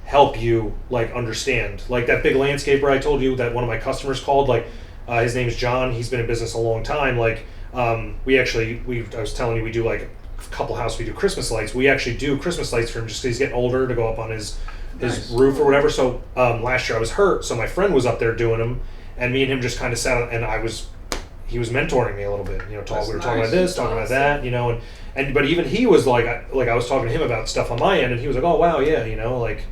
C: help you like understand. Like that big landscaper I told you that one of my customers called, like his name is John. He's been in business a long time. Like I was telling you, we do like a couple houses, we do Christmas lights. We actually do Christmas lights for him just because he's getting older to go up on his roof or whatever. So last year I was hurt, so my friend was up there doing them, and me and him just kind of sat, and he was mentoring me a little bit. You know, we were talking about this, talking about that. You know, and but even he was like I was talking to him about stuff on my end, and he was like, oh wow, yeah, you know, like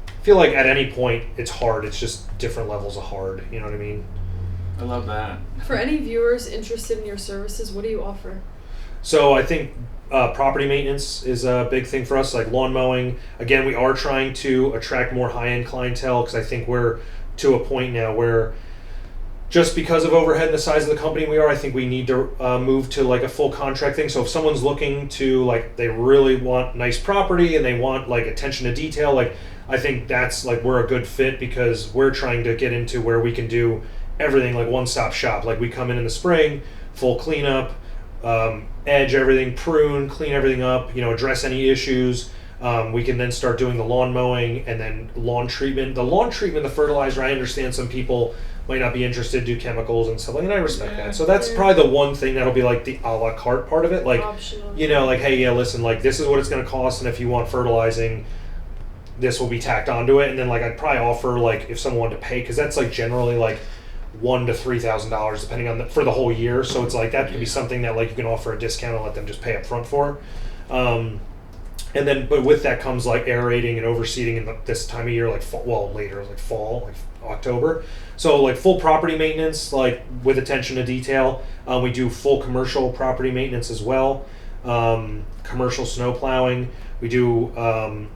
C: I feel like at any point it's hard. It's just different levels of hard. You know what I mean?
A: I love that.
B: For any viewers interested in your services, what do you offer?
C: So I think property maintenance is a big thing for us, like lawn mowing. Again, we are trying to attract more high-end clientele because I think we're to a point now where just because of overhead and the size of the company we are, I think we need to move to like a full contract thing. So if someone's looking to like, they really want nice property and they want like attention to detail, like I think that's like we're a good fit because we're trying to get into where we can do everything like one-stop shop. Like we come in the spring, full cleanup, edge everything, prune, clean everything up, you know, address any issues. We can then start doing the lawn mowing and then lawn treatment. The lawn treatment, the fertilizer, I understand some people might not be interested, do chemicals and stuff like that, and I respect that. So that's probably the one thing that'll be like the a la carte part of it. Like, optional. You know, like, hey, yeah, listen, like this is what it's going to cost, and if you want fertilizing, this will be tacked onto it. And then like I'd probably offer like if someone wanted to pay, because that's like generally like $1,000 to $3,000 depending on for the whole year. So it's like that could be something that like you can offer a discount and let them just pay up front for. And then, but with that comes like aerating and overseeding in this time of year, like later, like fall, like October. So like full property maintenance, like with attention to detail. We do full commercial property maintenance as well. Commercial snow plowing. We do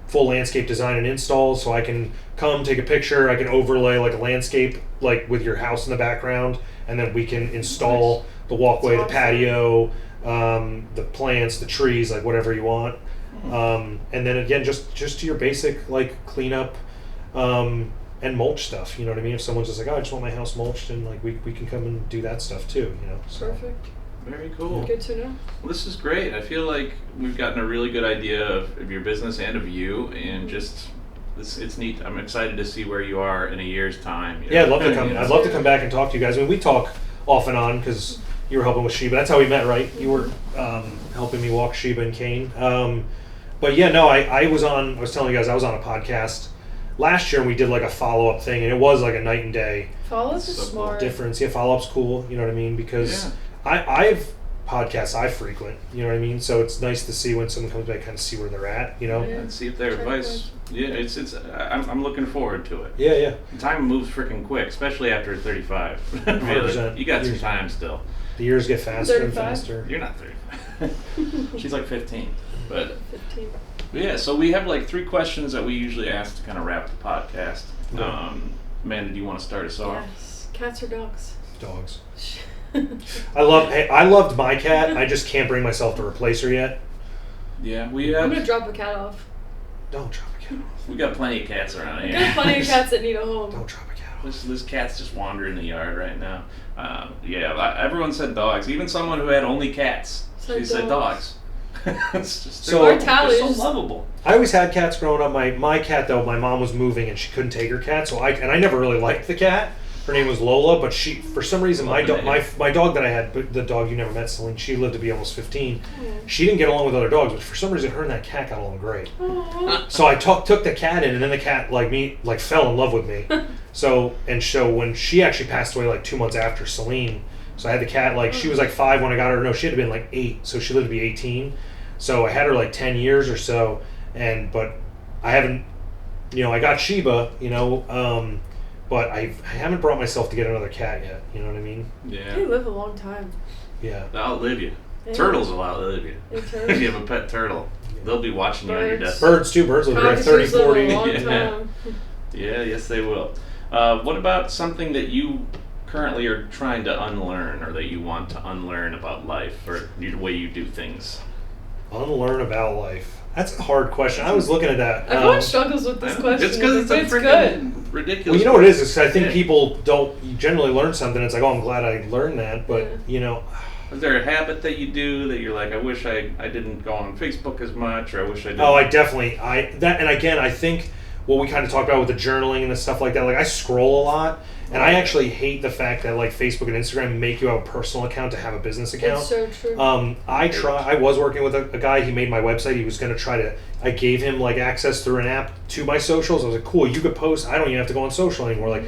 C: full landscape design and install. So I can come take a picture. I can overlay like a landscape, like with your house in the background, and then we can install the walkway, the patio, the plants, the trees, like whatever you want. And then again, just to your basic like cleanup and mulch stuff. You know what I mean? If someone's just like, oh, I just want my house mulched, and like we can come and do that stuff too. You know? So.
B: Perfect.
A: Very cool.
B: Good to know.
A: Well, this is great. I feel like we've gotten a really good idea of your business and of you, and just it's neat. I'm excited to see where you are in a year's time. You know?
C: Yeah, I'd love to come. I'd love to come back and talk to you guys. I mean, we talk off and on because you were helping with Sheba. That's how we met, right? You were helping me walk Sheba and Kane. But yeah, no, I was telling you guys I was on a podcast last year and we did like a follow-up thing, and it was like a night and day.
B: Follow-ups is smart.
C: Difference. Yeah, follow-up's cool, you know what I mean? Because I've podcasts I frequent, you know what I mean? So it's nice to see when someone comes back, kind of see where they're at, you know?
A: And see if their advice, I'm looking forward to it.
C: Yeah.
A: Time moves freaking quick, especially after 35. Really, you got some time still.
C: The years get faster
B: 35?
C: and faster.
A: You're not 35. She's like 15. But
B: 15.
A: Yeah, so we have like 3 questions that we usually ask to kind of wrap the podcast. Amanda, do you want to start us off?
B: Yes. Cats or dogs?
C: Dogs. I loved my cat. I just can't bring myself to replace her yet.
A: Yeah,
B: I'm gonna drop a cat off.
C: Don't drop a cat off.
A: We got plenty of cats around here.
B: We got plenty of cats that need a home.
C: Don't drop a cat off.
A: This cat's just wandering the yard right now. Everyone said dogs. Even someone who had only cats. She said dogs. It's just
B: they're
A: so lovable.
C: I always had cats growing up. My cat though, my mom was moving and she couldn't take her cat, so I never really liked the cat. Her name was Lola, but she, for some reason, my dog that I had, the dog you never met, Celine, she lived to be almost 15. She didn't get along with other dogs, but for some reason, her and that cat got along great. So I took the cat in, and then the cat, fell in love with me. So when she actually passed away, 2 months after Celine, so I had the cat, she was 5 when I got her. No, she had to been 8, so she lived to be 18. So I had her 10 years or so, but I haven't, I got Sheba, but I haven't brought myself to get another cat yet. You know what I mean?
A: Yeah.
B: They live a long time.
C: Yeah.
A: They'll outlive you.
B: Yeah.
A: Turtles will outlive you. If you have a pet turtle, they'll be watching you on your deathbed.
C: Birds too. Birds will live 30, 40.
A: Yeah, yes they will. What about something that you currently are trying to unlearn, or that you want to unlearn about life, or the way you do things?
C: Unlearn about life. That's a hard question. I was looking at that.
B: Everyone struggles with this question.
A: It's because it's
B: good.
A: Ridiculous.
C: Well, you know what it is? I think people don't generally learn something. It's like, oh, I'm glad I learned that. But,
A: Is there a habit that you do that you're like, I wish I didn't go on Facebook as much, or I wish I did?
C: Oh, I definitely, and again, I think what we kind of talked about with the journaling and the stuff like that, like I scroll a lot, and I actually hate the fact that like Facebook and Instagram make you have a personal account to have a business account.
B: It's so true.
C: I was working with a guy, he made my website, he was going to I gave him like access through an app to my socials. I was like, cool, you could post, I don't even have to go on social anymore. Like,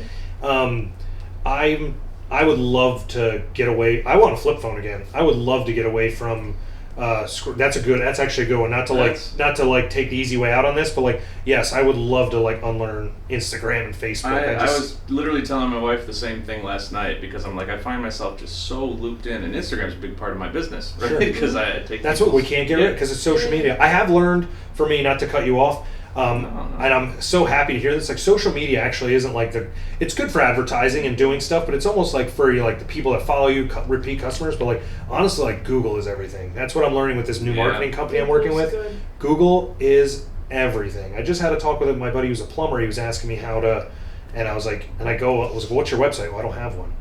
C: I would love to get away. I want a flip phone again. I would love to get away from. That's actually a good one. Not to take the easy way out on this, but like, yes, I would love to like unlearn Instagram and Facebook.
A: I was literally telling my wife the same thing last night because I'm like, I find myself just so looped in, and Instagram's a big part of my business, right? Because I take.
C: That's what we can't get rid of because it's social media. I have learned, for me, not to cut you off. And I'm so happy to hear this. Like, social media actually isn't like it's good for advertising and doing stuff, but it's almost like for like the people that follow you, repeat customers. But like, honestly, like Google is everything. That's what I'm learning with this new marketing company I'm working with.
B: Good.
C: Google is everything. I just had a talk with my buddy who's a plumber. He was asking me how to, and I was like, what's your website? Well, I don't have one.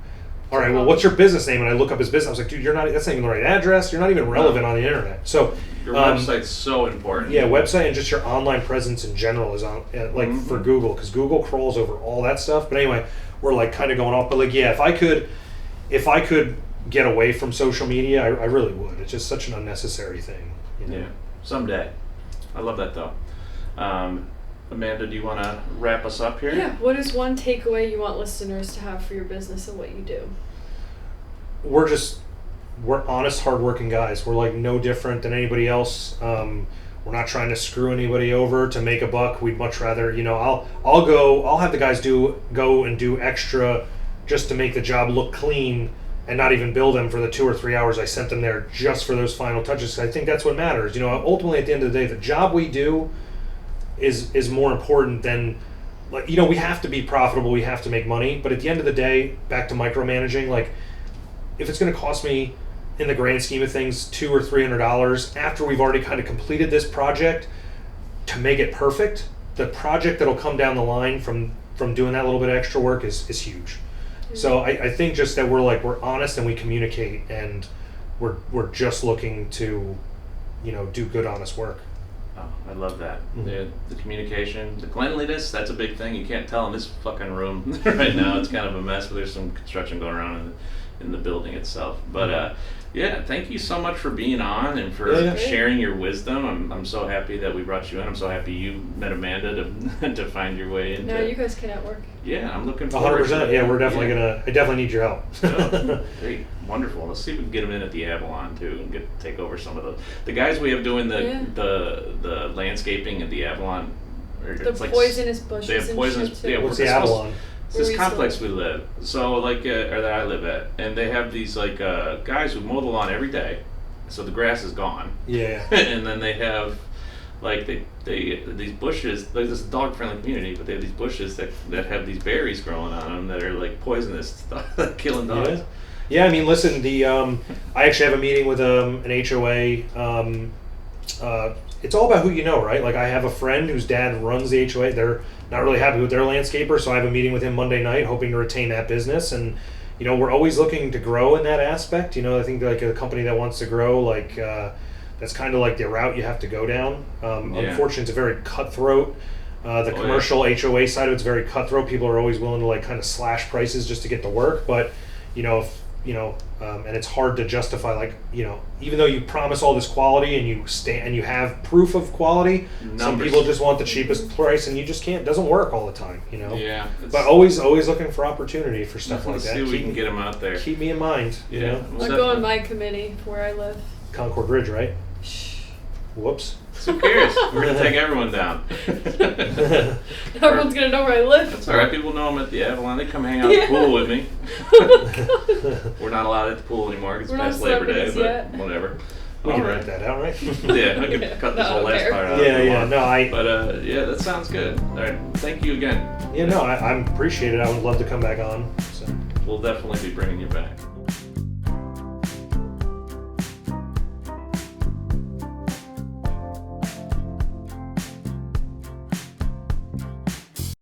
C: All right, well, what's your business name? And I look up his business. I was like, dude, that's not even the right address. You're not even relevant on the internet. So
A: your website's so important.
C: Yeah, website and just your online presence in general is on for Google, because Google crawls over all that stuff. But anyway, we're like kind of going off. But like, yeah, if I could get away from social media, I really would. It's just such an unnecessary thing. You know?
A: Yeah, someday. I love that though. Amanda, do you want to wrap us up here?
B: Yeah. What is one takeaway you want listeners to have for your business and what you do?
C: We're honest, hardworking guys. We're like no different than anybody else. We're not trying to screw anybody over to make a buck. We'd much rather, I'll have the guys go and do extra just to make the job look clean and not even bill them for the 2 or 3 hours I sent them there just for those final touches. I think that's what matters. Ultimately at the end of the day, the job we do is more important than, like, we have to be profitable, we have to make money, but at the end of the day, back to micromanaging, like, if it's going to cost me, in the grand scheme of things, $200 or $300 after we've already kind of completed this project to make it perfect, the project that'll come down the line from doing that little bit of extra work is huge. Mm-hmm. So I think just that we're honest and we communicate, and we're just looking to, do good, honest work.
A: Oh, I love that.
C: Mm-hmm.
A: The communication, the cleanliness, that's a big thing. You can't tell in this fucking room right now. It's kind of a mess, but there's some construction going around in the building itself. But thank you so much for being on and for sharing your wisdom. I'm so happy that we brought you in. I'm so happy you met Amanda to find your way into.
B: No, you guys can network.
A: Yeah, I'm looking forward
C: 100%.
A: to it.
C: Yeah, we're definitely I definitely need your help.
A: Great, wonderful. Let's see if we can get them in at the Avalon too, and take over some of the guys we have doing the landscaping at the Avalon.
B: The poisonous bushes.
A: They have poisonous. Yeah,
C: what's the Avalon?
A: It's this complex we live, or that I live at, and they have these guys who mow the lawn every day, so the grass is gone.
C: Yeah.
A: And then they have these bushes, like this dog-friendly community, but they have these bushes that have these berries growing on them that are like poisonous, killing dogs.
C: Yeah. I mean, listen, I actually have a meeting with an HOA. It's all about who you know, right? Like, I have a friend whose dad runs the HOA. They're not really happy with their landscaper, so I have a meeting with him Monday night, hoping to retain that business. And we're always looking to grow in that aspect. I think like a company that wants to grow, like that's kind of like the route you have to go down. Unfortunately, it's a very cutthroat. The commercial HOA side of it's very cutthroat. People are always willing to like kind of slash prices just to get the work, but and it's hard to justify, like, even though you promise all this quality and you have proof of quality, some people just want the cheapest price, and you just can't. It doesn't work all the time,
A: Yeah.
C: But always looking for opportunity for stuff like that.
A: See if we can get them out there.
C: Keep me in mind.
A: Yeah.
B: I'll go on my committee where I live.
C: Concord Ridge, right? Whoops.
A: Who cares? We're going to take everyone down.
B: Everyone's going to know where I live.
A: That's all right. People know I'm at the Avalon. They come hang out at the pool with me. We're not allowed at the pool anymore because it's past Labor Day, but whatever.
C: We can write that out, right?
A: Yeah, I can cut this whole last part out. But that sounds good. All right, thank you again.
C: Yeah, no, I appreciate it. I would love to come back on. So.
A: We'll definitely be bringing you back.